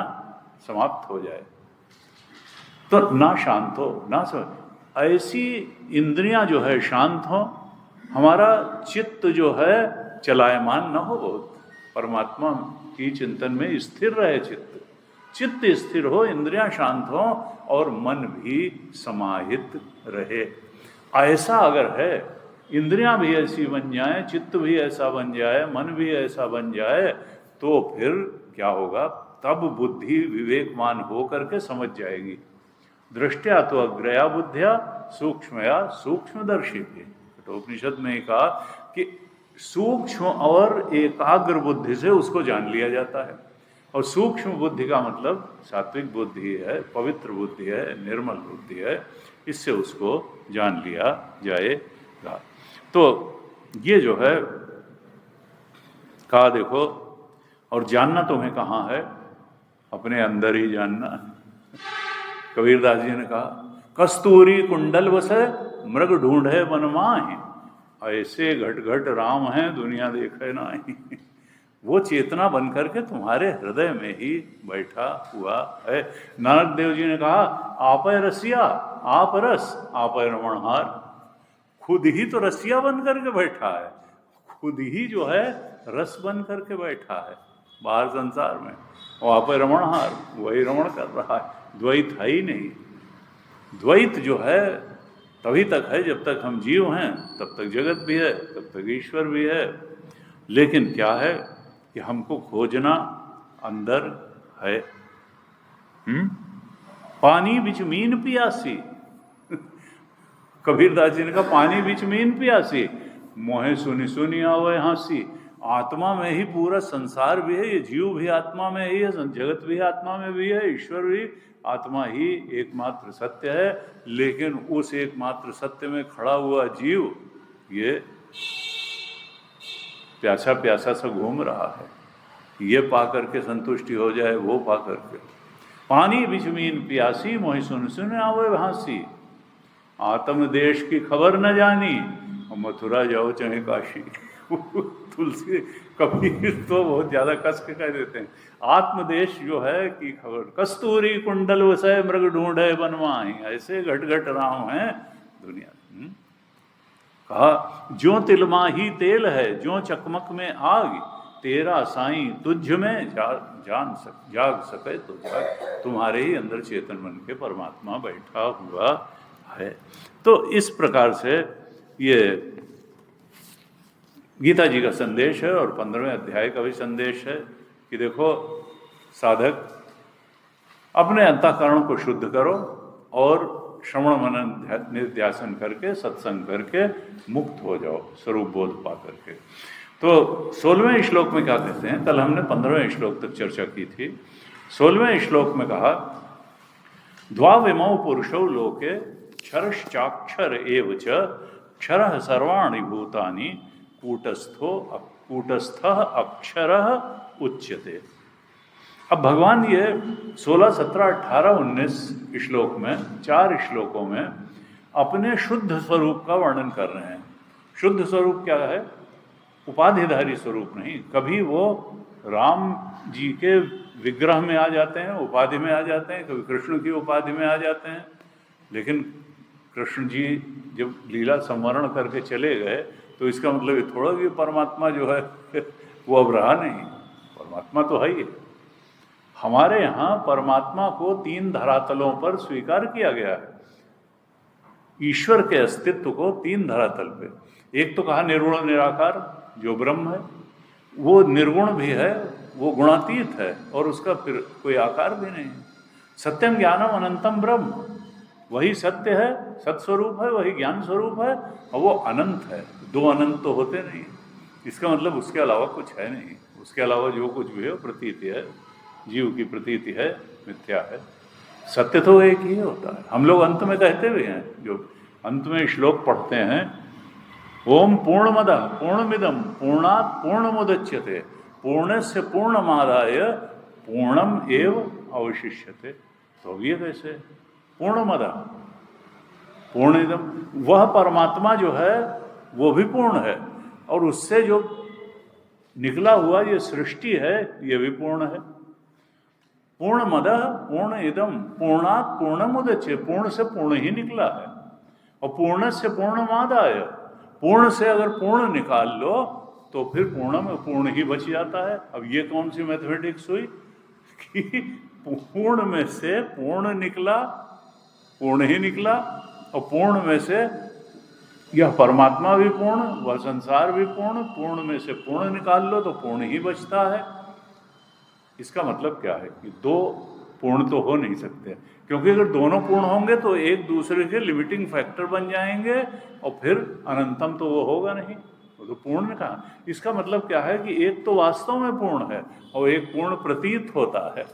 समाप्त हो जाए। तो ना शांत हो ना ऐसी इंद्रियां जो है शांत हो, हमारा चित्त जो है चलायमान न हो, परमात्मा की चिंतन में स्थिर रहे। चित्त स्थिर हो, इंद्रियां शांत हो और मन भी समाहित रहे। ऐसा अगर है, इंद्रियां भी ऐसी बन जाए, चित्त भी ऐसा बन जाए, मन भी ऐसा बन जाए, तो फिर क्या होगा? तब बुद्धि विवेकमान हो करके समझ जाएगी। दृष्टया तो अग्रया बुद्धिया सूक्ष्मया सूक्ष्मदर्शी भी। तो उपनिषद में कहा कि सूक्ष्म और एकाग्र बुद्धि से उसको जान लिया जाता है। और सूक्ष्म बुद्धि का मतलब सात्विक बुद्धि है, पवित्र बुद्धि है, निर्मल बुद्धि है, इससे उसको जान लिया जाएगा। तो ये जो है कहा देखो, और जानना तुम्हें कहाँ है? अपने अंदर ही जानना है। कबीरदास जी ने कहा, कस्तूरी कुंडल वसे मृग ढूंढे वन माहि, ऐसे घट घट राम हैं दुनिया देखे नाही। वो चेतना बन करके तुम्हारे हृदय में ही बैठा हुआ है। नानक देव जी ने कहा, आपय रसिया आप रस आपय रमणहार। खुद ही तो रसिया बन करके बैठा है, खुद ही जो है रस बन करके बैठा है बाहर संसार में, और आपय रमणहार, वही रमण कर रहा है। द्वैत है ही नहीं। द्वैत जो है तभी तक है जब तक हम जीव हैं, तब तक जगत भी है, तब तक ईश्वर भी है। लेकिन क्या है कि हमको खोजना अंदर है। पानी बिच मीन पियासी। कबीरदास जी ने कहा, पानी बिच मीन पियासी, मोहे सुनी सुनी आवे हांसी। आत्मा में ही पूरा संसार भी है, ये जीव भी आत्मा में ही है, जगत भी आत्मा में भी है, ईश्वर भी आत्मा ही एकमात्र सत्य है। लेकिन उस एकमात्र सत्य में खड़ा हुआ जीव ये प्यासा प्यासा सा घूम रहा है। ये पा करके संतुष्टि हो जाए, वो पा करके। पानी बिच मीन पियासी, मोहि सुन सुन आवे भांसी। आत्म देश की खबर न जानी, मथुरा जाओ चाहे काशी। तुलसी कबीर तो बहुत ज्यादा कस के कह देते हैं। आत्मदेश जो है की खबर, कस्तूरी कुंडल वसय मृग ढूंढे बनवाई, ऐसे घट घट राम है दुनिया। कहा, जो तिलमा ही तेल है, जो चकमक में आग, तेरा साईं तुझ में जाग सके तो जाग। तुम्हारे ही अंदर चेतन बन के परमात्मा बैठा हुआ है। तो इस प्रकार से ये गीता जी का संदेश है और 15वें अध्याय का भी संदेश है कि देखो साधक अपने अंतःकरण को शुद्ध करो और श्रवण मनन निध्यासन करके सत्संग करके मुक्त हो जाओ स्वरूप बोध पा करके। तो 16वें श्लोक में क्या कहते हैं? कल हमने 15वें श्लोक तक चर्चा की थी। 16वें श्लोक में कहा द्वाविमौ पुरुषौ लोके क्षरश्चाक्षर एव च क्षरः सर्वाणि भूतानि कूटस्थः अक्षरः उच्यते। अब भगवान ये 16, 17, 18, 19 श्लोक में 4 श्लोकों में अपने शुद्ध स्वरूप का वर्णन कर रहे हैं। शुद्ध स्वरूप क्या है? उपाधिधारी स्वरूप नहीं। कभी वो राम जी के विग्रह में आ जाते हैं, उपाधि में आ जाते हैं, कभी कृष्ण की उपाधि में आ जाते हैं, लेकिन कृष्ण जी जब लीला संवरण करके चले गए तो इसका मतलब ये थोड़ा भी परमात्मा जो है वो अब रहा नहीं। परमात्मा तो है ही। हमारे यहाँ परमात्मा को 3 धरातलों पर स्वीकार किया गया है। ईश्वर के अस्तित्व को 3 धरातल पे। एक तो कहा निर्गुण निराकार जो ब्रह्म है, वो निर्गुण भी है, वो गुणातीत है और उसका फिर कोई आकार भी नहीं है। सत्यम ज्ञानम अनंतम ब्रह्म, वही सत्य है, सत्स्वरूप है, वही ज्ञान स्वरूप है और वो अनंत है। 2 अनंत तो होते नहीं। इसका मतलब उसके अलावा कुछ है नहीं। उसके अलावा जो कुछ भी है प्रतीति है, जीव की प्रतीति है, मिथ्या है। सत्य तो एक ही होता है। हम लोग अंत में कहते भी हैं, जो अंत में श्लोक पढ़ते हैं, ओम पूर्णमदः पूर्णमिदं पूर्णात् पूर्णमुदच्यते पूर्णस्य पूर्णमादाय पूर्णम एव अवशिष्यते। तो ये कैसे? पूर्णमदः पूर्णमिदं, वह परमात्मा जो है वो भी पूर्ण है और उससे जो निकला हुआ ये सृष्टि है ये भी पूर्ण है। पूर्णमदः पूर्ण इदम पूर्णात् पूर्णमुदच्यते, पूर्ण से पूर्ण ही निकला है। और पूर्ण से पूर्णमादाय, पूर्ण से अगर पूर्ण निकाल लो तो फिर पूर्ण में पूर्ण ही बच जाता है। अब ये कौन सी मैथमेटिक्स हुई कि पूर्ण में से पूर्ण निकला, पूर्ण ही निकला, और पूर्ण में से यह परमात्मा भी पूर्ण, वह संसार भी पूर्ण, पूर्ण में से पूर्ण निकाल लो तो पूर्ण ही बचता है। इसका मतलब क्या है कि 2 पूर्ण तो हो नहीं सकते, क्योंकि अगर दोनों पूर्ण होंगे तो एक दूसरे के लिमिटिंग फैक्टर बन जाएंगे और फिर अनंतम तो वो होगा नहीं, वो तो पूर्ण कहा। इसका मतलब क्या है कि एक तो वास्तव में पूर्ण है और एक पूर्ण प्रतीत होता है।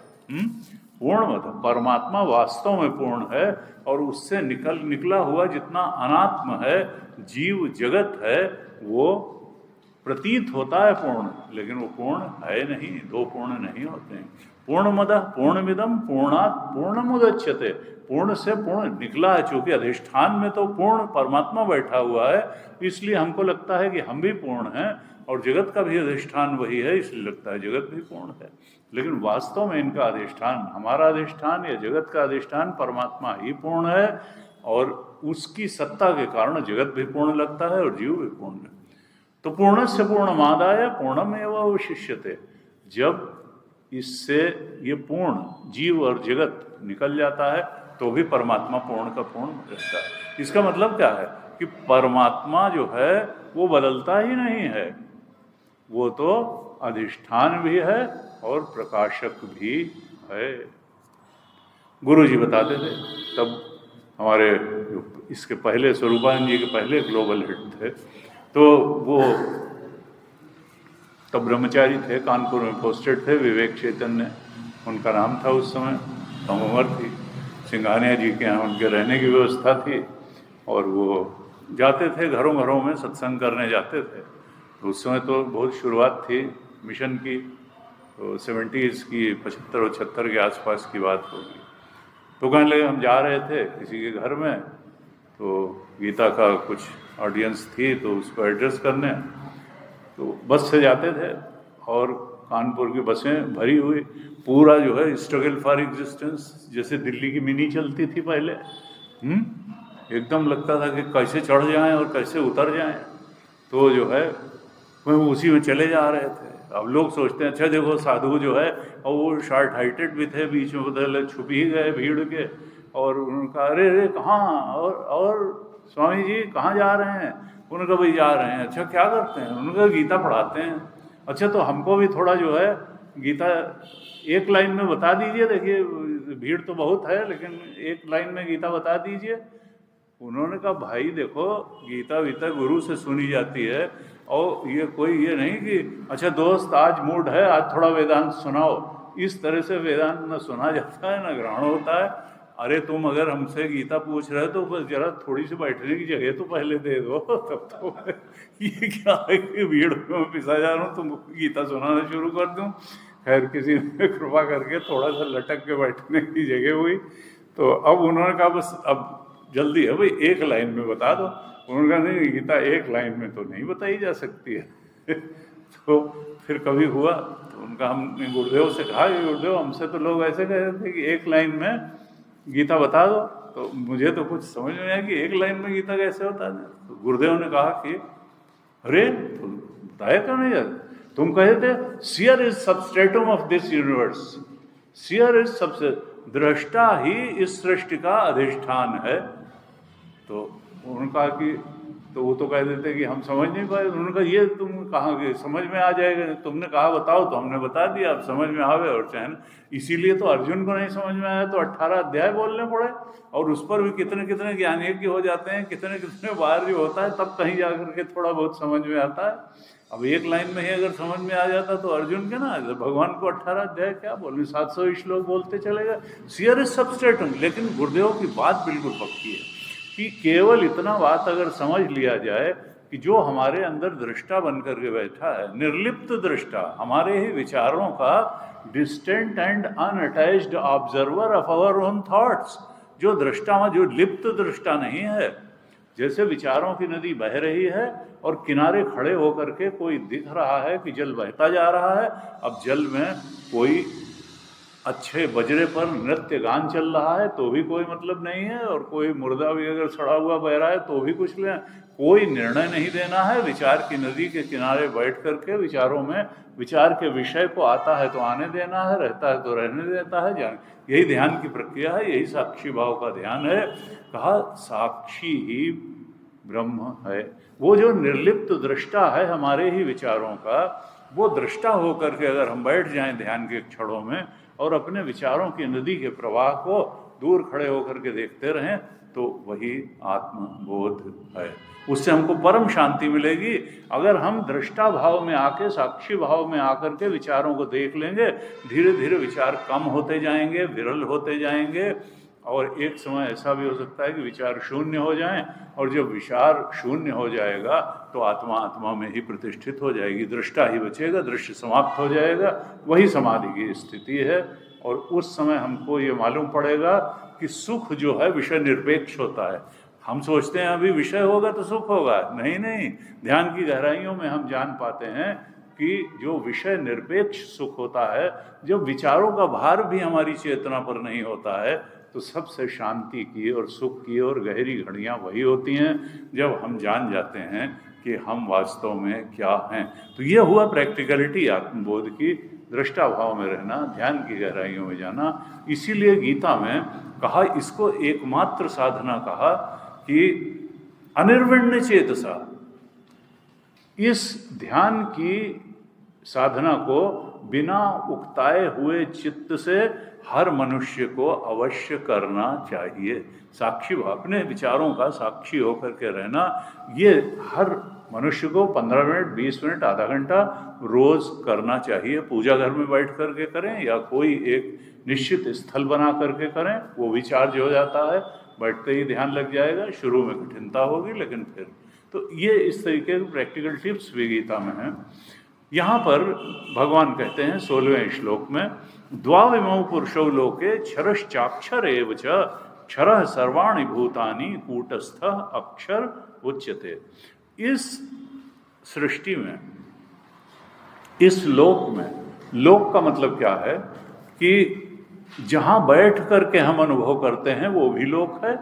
पूर्ण मतलब परमात्मा वास्तव में पूर्ण है और उससे निकला हुआ जितना अनात्म है, जीव जगत है, वो प्रतीत होता है पूर्ण, लेकिन वो पूर्ण है नहीं। 2 पूर्ण नहीं होते हैं। पूर्णमदः पूर्णमिदं पूर्णात् पूर्णमुदच्यते, पूर्ण से पूर्ण निकला है। चूंकि अधिष्ठान में तो पूर्ण परमात्मा बैठा हुआ है, इसलिए हमको लगता है कि हम भी पूर्ण हैं और जगत का भी अधिष्ठान वही है, इसलिए लगता है जगत भी पूर्ण है। लेकिन वास्तव में इनका अधिष्ठान, हमारा अधिष्ठान या जगत का अधिष्ठान परमात्मा ही पूर्ण है और उसकी सत्ता के कारण जगत भी पूर्ण लगता है और जीव भी पूर्ण है। तो पूर्ण से पूर्णमादाय पूर्णमेव अवशिष्यते। जब इससे ये पूर्ण जीव और जगत निकल जाता है तो भी परमात्मा पूर्ण का पूर्ण रहता है। इसका मतलब क्या है कि परमात्मा जो है वो बदलता ही नहीं है, वो तो अधिष्ठान भी है और प्रकाशक भी है। गुरु जी बताते थे, तब हमारे इसके पहले स्वरूपानंद जी के पहले ग्लोबल हेड थे, तो वो तब ब्रह्मचारी थे, कानपुर में पोस्टेड थे, विवेक चैतन्य उनका नाम था उस समय, कम उम्र थी। सिंघानिया जी के यहाँ उनके रहने की व्यवस्था थी और वो जाते थे घरों घरों में सत्संग करने जाते थे। तो उस समय तो बहुत शुरुआत थी मिशन की, तो 70s की 75 और 76 के आसपास की बात होगी। तो कहने लगे हम जा रहे थे किसी के घर में, तो गीता का कुछ ऑडियंस थी तो उसको एड्रेस करने, तो बस से जाते थे और कानपुर की बसें भरी हुई, पूरा जो है स्ट्रगल फॉर एग्जिस्टेंस, जैसे दिल्ली की मिनी चलती थी पहले। एकदम लगता था कि कैसे चढ़ जाएं और कैसे उतर जाएं। तो जो है वह उसी में चले जा रहे थे। अब लोग सोचते हैं अच्छा देखो साधु जो है, और वो शॉर्ट हाइटेड भी थे, बीच में बदल छुप ही गए भीड़ के, और उनका अरे अरे कहाँ, और स्वामी जी कहाँ जा रहे हैं? उनका भाई जा रहे हैं। अच्छा क्या करते हैं? उनका गीता पढ़ाते हैं। अच्छा तो हमको भी थोड़ा जो है गीता एक लाइन में बता दीजिए, देखिए भीड़ तो बहुत है लेकिन एक लाइन में गीता बता दीजिए। उन्होंने कहा भाई देखो, गीता वीता गुरु से सुनी जाती है, और ये कोई ये नहीं कि अच्छा दोस्त आज मूड है आज थोड़ा वेदांत सुनाओ, इस तरह से वेदांत न सुना जाता है न ग्रहण होता है। अरे तुम अगर हमसे गीता पूछ रहे हो तो बस जरा थोड़ी सी बैठने की जगह तो पहले दे दो, तब तो ये क्या है कि भीड़ में पिसा जा रहा हूँ तुमको गीता सुनाना शुरू कर दूँ। खैर किसी ने कृपा करके थोड़ा सा लटक के बैठने की जगह हुई। तो अब उन्होंने कहा बस अब जल्दी है भाई, एक लाइन में बता दो। उन्होंने कहा नहीं, गीता एक लाइन में तो नहीं बताई जा सकती है। तो फिर कभी हुआ तो उनका हमने गुरुदेव से कहा कि गुरुदेव हमसे तो लोग ऐसे कह रहे थे कि एक लाइन में गीता बता दो, तो मुझे तो कुछ समझ में आया कि एक लाइन में गीता कैसे होता है। तो गुरुदेव ने कहा कि अरे तो बताया क्यों नहीं यार, तुम कहे थे seer is substratum of this universe, seer is सबसे, दृष्टा ही इस सृष्टि का अधिष्ठान है। तो उन्होंने कहा कि तो वो तो कह देते कि हम समझ नहीं पाए। उन्होंने कहा ये तुम कहाँ कि समझ में आ जाएगा, तुमने कहा बताओ तो हमने बता दिया, अब समझ में आवे और चाहे। इसीलिए तो अर्जुन को नहीं समझ में आया तो 18 अध्याय बोलने पड़े, और उस पर भी कितने कितने ज्ञान यज्ञ हो जाते हैं, कितने कितने बार जो होता है तब कहीं जाकर के थोड़ा बहुत समझ में आता है। अब एक लाइन में ही अगर समझ में आ जाता तो अर्जुन के ना भगवान को 18 अध्याय क्या बोलने, 700 श्लोक बोलते चलेगा। Seer is substratum. लेकिन गुरुदेव की बात बिल्कुल पक्की है कि केवल इतना बात अगर समझ लिया जाए कि जो हमारे अंदर दृष्टा बन करके बैठा है, निर्लिप्त दृष्टा, हमारे ही विचारों का distant and unattached observer of our own thoughts, जो दृष्टा जो लिप्त दृष्टा नहीं है, जैसे विचारों की नदी बह रही है और किनारे खड़े होकर के कोई दिख रहा है कि जल बहता जा रहा है। अब जल में कोई अच्छे बजरे पर नृत्य गान चल रहा है तो भी कोई मतलब नहीं है, और कोई मुर्दा भी अगर सड़ा हुआ बह रहा है तो भी कुछ नहीं, कोई निर्णय नहीं देना है। विचार की नदी के किनारे बैठ करके विचारों में विचार के विषय को आता है तो आने देना है, रहता है तो रहने देता है। जान यही ध्यान की प्रक्रिया है, यही साक्षी भाव का ध्यान है। कहा साक्षी ही ब्रह्म है। वो जो निर्लिप्त दृष्टा है हमारे ही विचारों का, वो दृष्टा होकर के अगर हम बैठ जाएं ध्यान के क्षणों में और अपने विचारों की नदी के प्रवाह को दूर खड़े होकर के देखते रहें, तो वही आत्मबोध है। उससे हमको परम शांति मिलेगी। अगर हम दृष्टा भाव में आके, साक्षी भाव में आकर के विचारों को देख लेंगे, धीरे धीरे विचार कम होते जाएंगे, विरल होते जाएंगे, और एक समय ऐसा भी हो सकता है कि विचार शून्य हो जाएं, और जब विचार शून्य हो जाएगा तो आत्मा आत्मा में ही प्रतिष्ठित हो जाएगी, दृष्टा ही बचेगा, दृश्य समाप्त हो जाएगा। वही समाधि की स्थिति है। और उस समय हमको ये मालूम पड़ेगा कि सुख जो है विषय निरपेक्ष होता है। हम सोचते हैं अभी विषय होगा तो सुख होगा, नहीं नहीं, ध्यान की गहराइयों में हम जान पाते हैं कि जो विषय निरपेक्ष सुख होता है, जब विचारों का भार भी हमारी चेतना पर नहीं होता है, तो सबसे शांति की और सुख की और गहरी घड़ियाँ वही होती हैं जब हम जान जाते हैं कि हम वास्तव में क्या हैं। तो ये हुआ प्रैक्टिकलिटी आत्मबोध की, दृष्टा भाव में रहना, ध्यान की गहराइयों में जाना। इसीलिए गीता में कहा, इसको एकमात्र साधना कहा कि अनिर्विण्ण चेतसा, इस ध्यान की साधना को बिना उकताए हुए चित्त से हर मनुष्य को अवश्य करना चाहिए। साक्षी भाव, अपने विचारों का साक्षी होकर के रहना, ये हर मनुष्य को 15 मिनट, 20 मिनट, आधा घंटा रोज करना चाहिए। पूजा घर में बैठ करके करें या कोई एक निश्चित स्थल बना करके करें, वो विचार जो हो जाता है बैठते ही ध्यान लग जाएगा। शुरू में कठिनता होगी लेकिन फिर तो ये इस तरीके के प्रैक्टिकल टिप्स भी गीता में हैं। यहाँ पर भगवान कहते हैं 16वें श्लोक में, द्वाविमौ पुरुषौ लोके क्षरश्चाक्षर एव च क्षरः सर्वाणि भूतानि कूटस्थ अक्षर उच्यते। इस सृष्टि में, इस लोक में, लोक का मतलब क्या है कि जहाँ बैठ करके हम अनुभव करते हैं वो भी लोक है,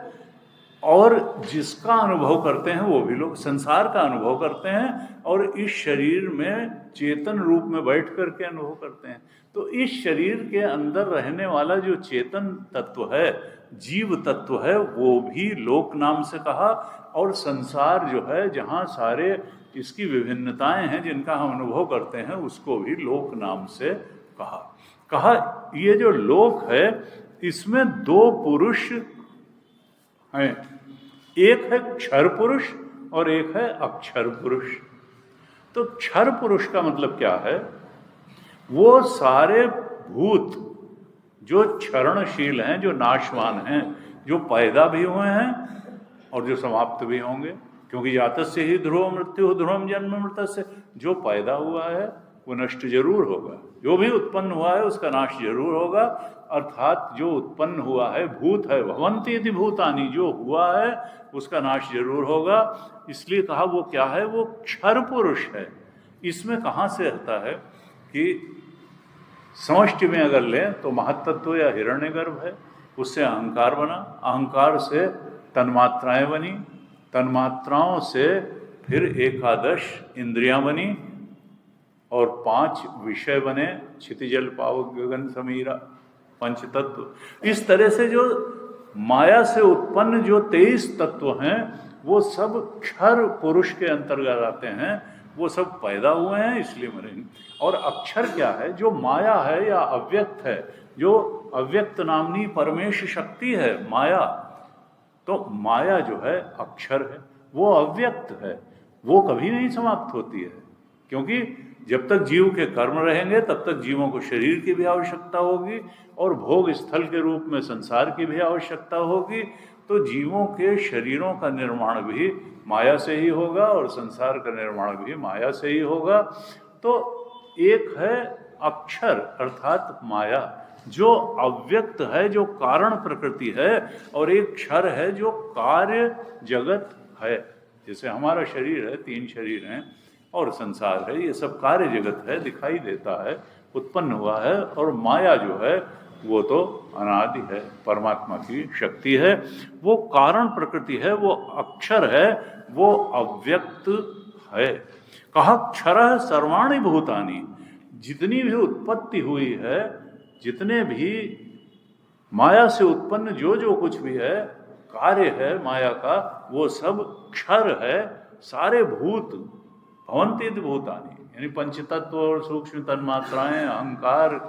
और जिसका अनुभव करते हैं वो भी लोग संसार का अनुभव करते हैं, और इस शरीर में चेतन रूप में बैठ करके अनुभव करते हैं। तो इस शरीर के अंदर रहने वाला जो चेतन तत्व है, जीव तत्व है, वो भी लोक नाम से कहा। और संसार जो है, जहाँ सारे इसकी विभिन्नताएं हैं जिनका हम अनुभव करते हैं, उसको भी लोक नाम से कहा ये जो लोक है इसमें दो पुरुष हैं, एक है क्षर पुरुष और एक है अक्षर पुरुष। तो क्षर पुरुष का मतलब क्या है? वो सारे भूत जो क्षरणशील हैं, जो नाशवान हैं, जो पैदा भी हुए हैं और जो समाप्त भी होंगे, क्योंकि जातस्य ही ध्रुव मृत्यु ध्रुवम जन्म मृतस्य। जो पैदा हुआ है वो नष्ट जरूर होगा, जो भी उत्पन्न हुआ है उसका नाश जरूर होगा। अर्थात जो उत्पन्न हुआ है भूत है, भवन्ति इति भूतानि, जो हुआ है उसका नाश जरूर होगा। इसलिए कहा वो क्या है? वो क्षर पुरुष है। इसमें कहाँ से आता है कि समष्टि में अगर लें तो महत्तत्व या हिरण्यगर्भ है, उससे अहंकार बना, अहंकार से तन्मात्राएं बनी, तन्मात्राओं से फिर 11 इंद्रियां बनी और 5 विषय बने, क्षितिजल पावक गगन समीरा, पंचतत्व। इस तरह से जो माया से उत्पन्न जो 23 तत्व हैं वो सब क्षर पुरुष के अंतर्गत आते हैं। वो सब पैदा हुए हैं इसलिए मरेंगे। और अक्षर क्या है? जो माया है या अव्यक्त है, जो अव्यक्त नामनी परमेश शक्ति है माया। तो माया जो है अक्षर है, वो अव्यक्त है, वो कभी नहीं समाप्त होती है, क्योंकि जब तक जीव के कर्म रहेंगे तब तक जीवों को शरीर की भी आवश्यकता होगी और भोग स्थल के रूप में संसार की भी आवश्यकता होगी। तो जीवों के शरीरों का निर्माण भी माया से ही होगा और संसार का निर्माण भी माया से ही होगा। तो एक है अक्षर अर्थात माया जो अव्यक्त है, जो कारण प्रकृति है, और एक क्षर है जो कार्य जगत है। जैसे हमारा शरीर है, 3 शरीर हैं और संसार है, ये सब कार्य जगत है, दिखाई देता है, उत्पन्न हुआ है। और माया जो है वो तो अनादि है, परमात्मा की शक्ति है, वो कारण प्रकृति है, वो अक्षर है, वो अव्यक्त है। कहा क्षरः सर्वाणि भूतानि, जितनी भी उत्पत्ति हुई है, जितने भी माया से उत्पन्न जो जो कुछ भी है, कार्य है माया का, वो सब क्षर है। सारे भूत भवन्ति भूतानि, यानी पंचतत्व और सूक्ष्म तन्मात्राएं, अहंकार,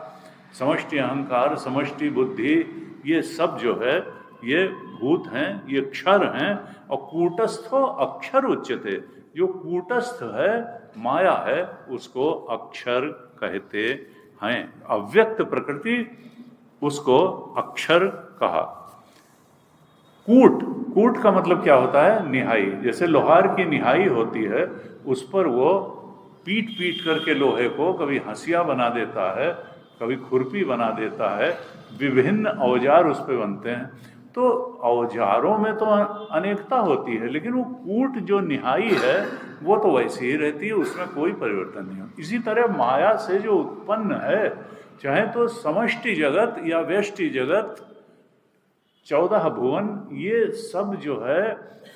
समष्टि अहंकार, समष्टि बुद्धि, ये सब जो है ये भूत हैं, ये क्षर हैं। और कूटस्थो अक्षर उच्यते, जो कूटस्थ है माया है उसको अक्षर कहते हैं। अव्यक्त प्रकृति उसको अक्षर कहा। कूट का मतलब क्या होता है? निहाई। जैसे लोहार की निहाई होती है, उस पर वो पीट करके लोहे को कभी हंसिया बना देता है, कभी खुरपी बना देता है, विभिन्न औजार उस पर बनते हैं। तो औजारों में तो अनेकता होती है, लेकिन वो कूट जो निहाई है वो तो वैसी ही रहती है, उसमें कोई परिवर्तन नहीं हो। इसी तरह माया से जो उत्पन्न है, चाहे तो समष्टि जगत या व्यष्टि जगत, 14 भुवन, ये सब जो है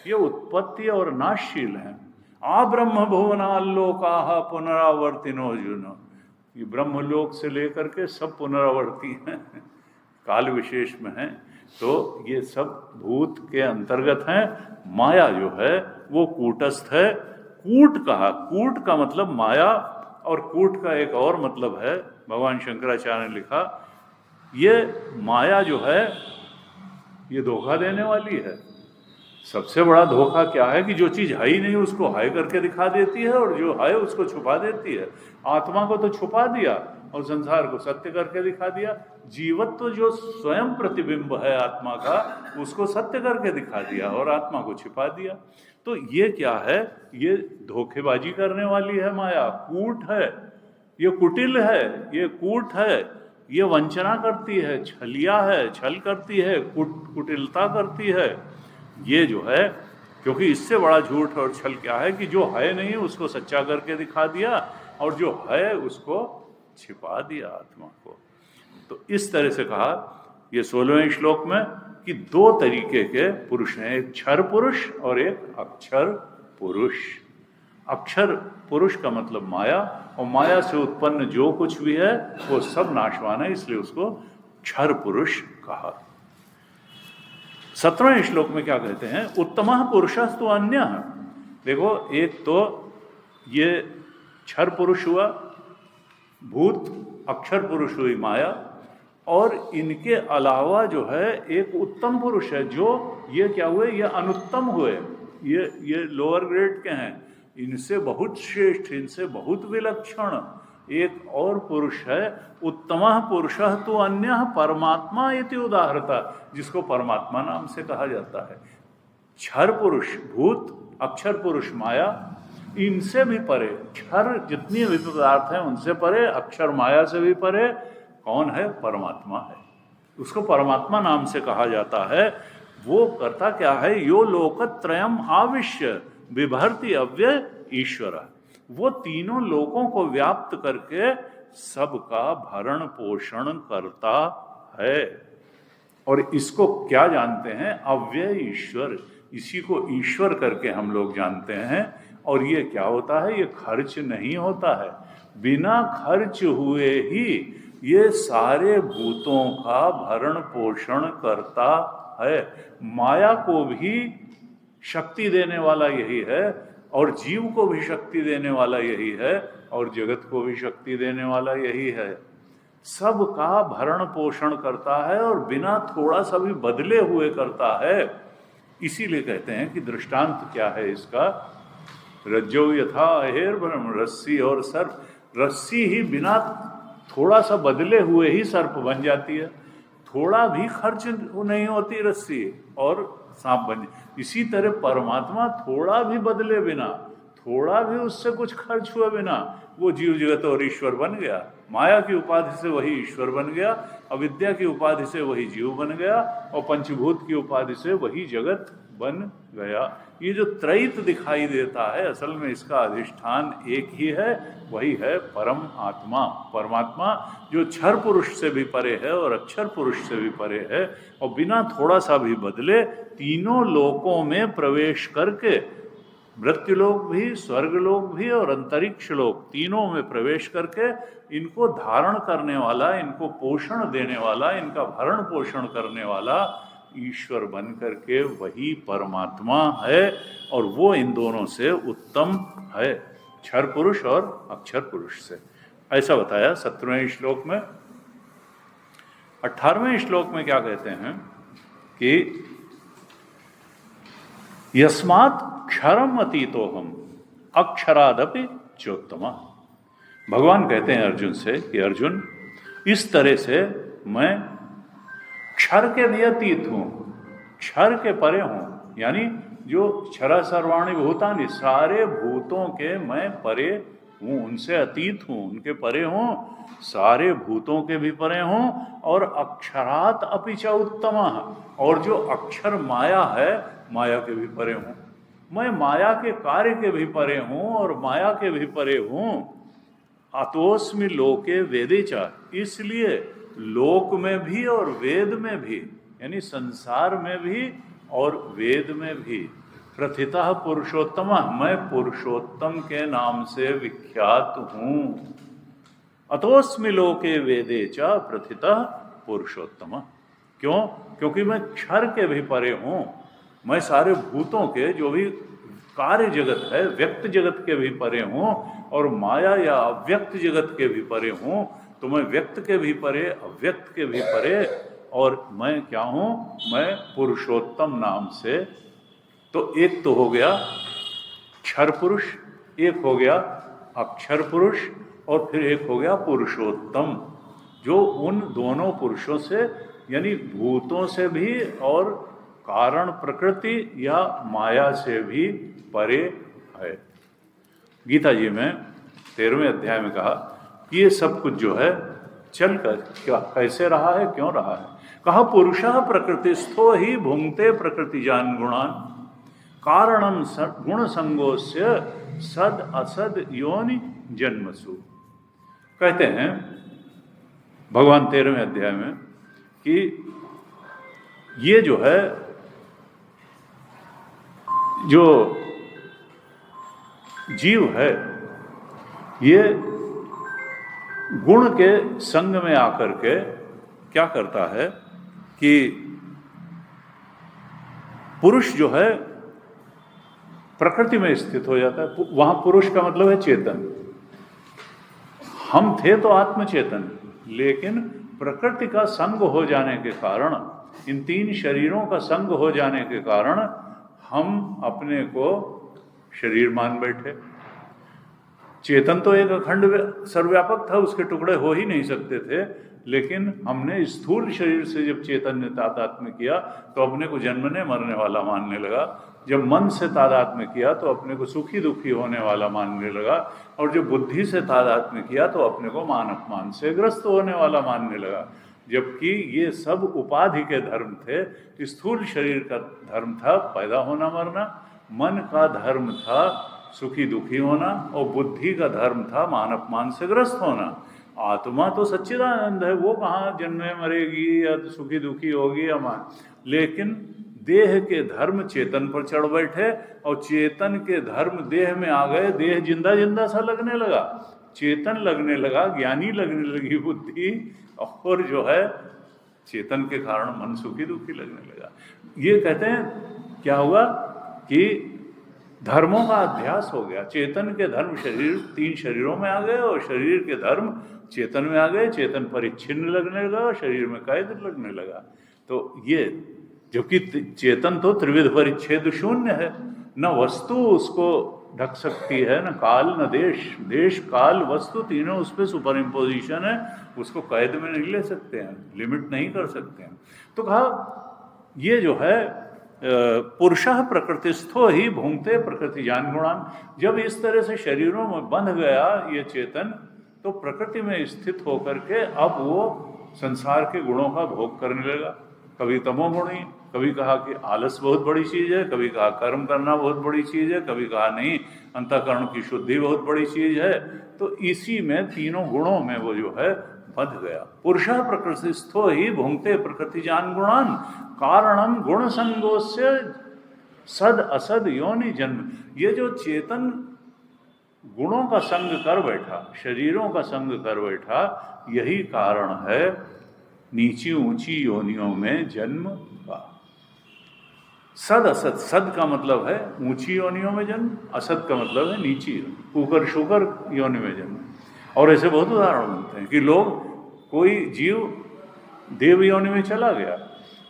ये उत्पत्ति और नाशशील हैं। आ ब्रह्म भुवनाल्लोकाः पुनरावर्तिनो अर्जुन, ये ब्रह्मलोक से लेकर के सब पुनरावर्ती हैं, काल विशेष में हैं। तो ये सब भूत के अंतर्गत हैं। माया जो है वो कूटस्थ है। कूट कहा, कूट का मतलब माया, और कूट का एक और मतलब है, भगवान शंकराचार्य ने लिखा, ये माया जो है ये धोखा देने वाली है। सबसे बड़ा धोखा क्या है कि जो चीज़ है ही नहीं उसको हाय करके दिखा देती है, और जो है उसको छुपा देती है। आत्मा को तो छुपा दिया और संसार को सत्य करके दिखा दिया। जीवत्व तो जो स्वयं प्रतिबिंब है आत्मा का, उसको सत्य करके दिखा दिया और आत्मा को छिपा दिया। तो ये क्या है? ये धोखेबाजी करने वाली है माया, कूट है, ये कुटिल है, ये कूट है, ये वंचना करती है, छलिया है, छल करती है, कुटिलता करती है। ये जो है, क्योंकि इससे बड़ा झूठ और छल क्या है कि जो है नहीं उसको सच्चा करके दिखा दिया और जो है उसको छिपा दिया आत्मा को। तो इस तरह से कहा ये 16वें श्लोक में कि 2 तरीके के पुरुष हैं, एक क्षर पुरुष और एक अक्षर पुरुष। अक्षर पुरुष का मतलब माया, और माया से उत्पन्न जो कुछ भी है वो सब नाशवान है, इसलिए उसको क्षर पुरुष कहा। 17वें श्लोक में क्या कहते हैं? उत्तमः पुरुषस्तु अन्यः। देखो, एक तो ये क्षर पुरुष हुआ, भूत अक्षर पुरुष हुई माया, और इनके अलावा जो है एक उत्तम पुरुष है, जो ये क्या हुए, ये अनुत्तम हुए, ये लोअर ग्रेड के हैं, इनसे बहुत श्रेष्ठ, इनसे बहुत विलक्षण एक और पुरुष है, उत्तमः पुरुषः तो अन्यः परमात्मा इति उदाहरता, जिसको परमात्मा नाम से कहा जाता है। क्षर पुरुष भूत, अक्षर पुरुष माया, इनसे भी परे, क्षर जितनी भी पदार्थ हैं उनसे परे, अक्षर माया से भी परे कौन है? परमात्मा है। उसको परमात्मा नाम से कहा जाता है। वो करता क्या है? यो लोकत्रयम आविश्य बिभर्ति अव्यय ईश्वर, वो तीनों लोकों को व्याप्त करके सबका भरण पोषण करता है। और इसको क्या जानते हैं? अव्यय ईश्वर, इसी को ईश्वर करके हम लोग जानते हैं। और ये क्या होता है? ये खर्च नहीं होता है, बिना खर्च हुए ही ये सारे भूतों का भरण पोषण करता है। माया को भी शक्ति देने वाला यही है, और जीव को भी शक्ति देने वाला यही है, और जगत को भी शक्ति देने वाला यही है। सबका भरण पोषण करता है और बिना थोड़ा सा भी बदले हुए करता है। इसीलिए कहते हैं कि दृष्टांत क्या है इसका? रज्जो यथा अहेर्वणम, रस्सी और सर्प। रस्सी ही बिना थोड़ा सा बदले हुए ही सर्प बन जाती है, थोड़ा भी खर्च नहीं होती रस्सी और सांप बन जाती। इसी तरह परमात्मा थोड़ा भी बदले बिना, थोड़ा भी उससे कुछ खर्च हुए बिना वो जीव जगत और ईश्वर बन गया। माया की उपाधि से वही ईश्वर बन गया, अविद्या की उपाधि से वही जीव बन गया, और पंचभूत की उपाधि से वही जगत बन गया। ये जो त्रैत दिखाई देता है, असल में इसका अधिष्ठान एक ही है, वही है परम आत्मा, परमात्मा, जो क्षर पुरुष से भी परे है और अक्षर पुरुष से भी परे है, और बिना थोड़ा सा भी बदले तीनों लोकों में प्रवेश करके, मृत्युलोक भी, स्वर्गलोक भी और अंतरिक्ष लोक, तीनों में प्रवेश करके इनको धारण करने वाला, इनको पोषण देने वाला, इनका भरण पोषण करने वाला ईश्वर बन करके वही परमात्मा है। और वो इन दोनों से उत्तम है, क्षर पुरुष और अक्षर पुरुष से। ऐसा बताया 17वें श्लोक में। 18वें श्लोक में क्या कहते हैं कि यस्मात् क्षरम अतीतो हम अक्षरादपि चोत्तमा। भगवान कहते हैं अर्जुन से कि अर्जुन, इस तरह से मैं क्षर के भी अतीत हूँ, क्षर के परे हूँ, यानी जो क्षरा सर्वाणि भूतानि, सारे भूतों के मैं परे हूँ, उनसे अतीत हूँ, उनके परे हूँ, सारे भूतों के भी परे हूँ, और अक्षरात अपि च उत्तमः, और जो अक्षर माया है, माया के भी परे हूँ। मैं माया के कार्य के भी परे हूँ और माया के भी परे हूँ। अतोस्मि लोके वेदे च, इसलिए लोक में भी और वेद में भी, यानी संसार में भी और वेद में भी, प्रथितः पुरुषोत्तम, मैं पुरुषोत्तम के नाम से विख्यात हूँ। अतोस्मि लोके वेदे च प्रथितः पुरुषोत्तम। क्यों? क्योंकि मैं क्षर के भी परे हूँ, मैं सारे भूतों के जो भी कार्य जगत है, व्यक्त जगत के भी परे हूँ, और माया या अव्यक्त जगत के भी परे हूँ। तो मैं व्यक्त के भी परे, अव्यक्त के भी परे, और मैं क्या हूँ? मैं पुरुषोत्तम नाम से। तो एक तो हो गया क्षर पुरुष, एक हो गया अक्षर पुरुष, और फिर एक हो गया पुरुषोत्तम, जो उन दोनों पुरुषों से, यानी भूतों से भी और कारण प्रकृति या माया से भी परे है। गीता जी में 13वें अध्याय में कहा कि ये सब कुछ जो है चल कर क्या कैसे रहा है, क्यों रहा है? कहा पुरुषः प्रकृतिस्थो ही भुंक्ते प्रकृतिजान गुणान, कारणम गुण संगोस्य सद असद योनि जन्मसु। कहते हैं भगवान 13वें अध्याय में कि ये जो है, जो जीव है, ये गुण के संग में आकर के क्या करता है कि पुरुष जो है प्रकृति में स्थित हो जाता है। वहां पुरुष का मतलब है चेतन। हम थे तो आत्मचेतन, लेकिन प्रकृति का संग हो जाने के कारण, इन तीन शरीरों का संग हो जाने के कारण हम अपने को शरीर मान बैठे। चेतन तो एक अखंड सर्वव्यापक था, उसके टुकड़े हो ही नहीं सकते थे, लेकिन हमने स्थूल शरीर से जब चेतन्य तादात्म्य किया तो अपने को जन्मने मरने वाला मानने लगा। जब मन से तादात्म्य किया तो अपने को सुखी दुखी होने वाला मानने लगा, और जब बुद्धि से तादात्म्य किया तो अपने को मान अपमान से ग्रस्त होने वाला मानने लगा। जबकि ये सब उपाधि के धर्म थे। स्थूल शरीर का धर्म था पैदा होना मरना, मन का धर्म था सुखी दुखी होना, और बुद्धि का धर्म था मान अपमान से ग्रस्त होना। आत्मा तो सच्चिदानंद है, वो कहाँ जन्मे मरेगी या सुखी दुखी होगी या मान, लेकिन देह के धर्म चेतन पर चढ़ बैठे, और चेतन के धर्म देह में आ गए। देह जिंदा जिंदा सा लगने लगा, चेतन लगने लगा, ज्ञानी लगने लगी बुद्धि, और जो है चेतन के कारण मन सुखी दुखी लगने लगा। ये कहते हैं क्या हुआ कि धर्मों का अध्यास हो गया। चेतन के धर्म शरीर तीन शरीरों में आ गए, और शरीर के धर्म चेतन में आ गए। चेतन परिच्छिन्न लगने लगा, शरीर में कैद लगने लगा। तो ये जबकि चेतन तो त्रिविध परिच्छेद शून्य है, न वस्तु उसको ढक सकती है, न काल न देश। देश काल वस्तु तीनों उस पर सुपर इम्पोजिशन है, उसको कैद में नहीं ले सकते हैं, लिमिट नहीं कर सकते हैं। तो कहा ये जो है पुरुषः प्रकृतिस्थो ही भूंगते प्रकृति जान गुणान। जब इस तरह से शरीरों में बंध गया ये चेतन, तो प्रकृति में स्थित होकर के अब वो संसार के गुणों का भोग करने लगा। कभी तमोगुणी, कभी कहा कि आलस बहुत बड़ी चीज़ है, कभी कहा कर्म करना बहुत बड़ी चीज़ है, कभी कहा नहीं अंतःकरण की शुद्धि बहुत बड़ी चीज़ है। तो इसी में तीनों गुणों में वो जो है बंध गया। पुरुषः प्रकृतिस्थो ही भुंक्ते प्रकृति जान गुणान कारणम गुण संगोस्य सद असद योनि जन्म। ये जो चेतन गुणों का संग कर बैठा, शरीरों का संग कर बैठा, यही कारण है नीची ऊंची योनियों में जन्म का। सद असद, सद का मतलब है ऊंची योनियों में जन्म, असद का मतलब है नीची, कुकर शुकर योनि में जन्म। और ऐसे बहुत उदाहरण मिलते हैं कि लोग, कोई जीव देव योनि में चला गया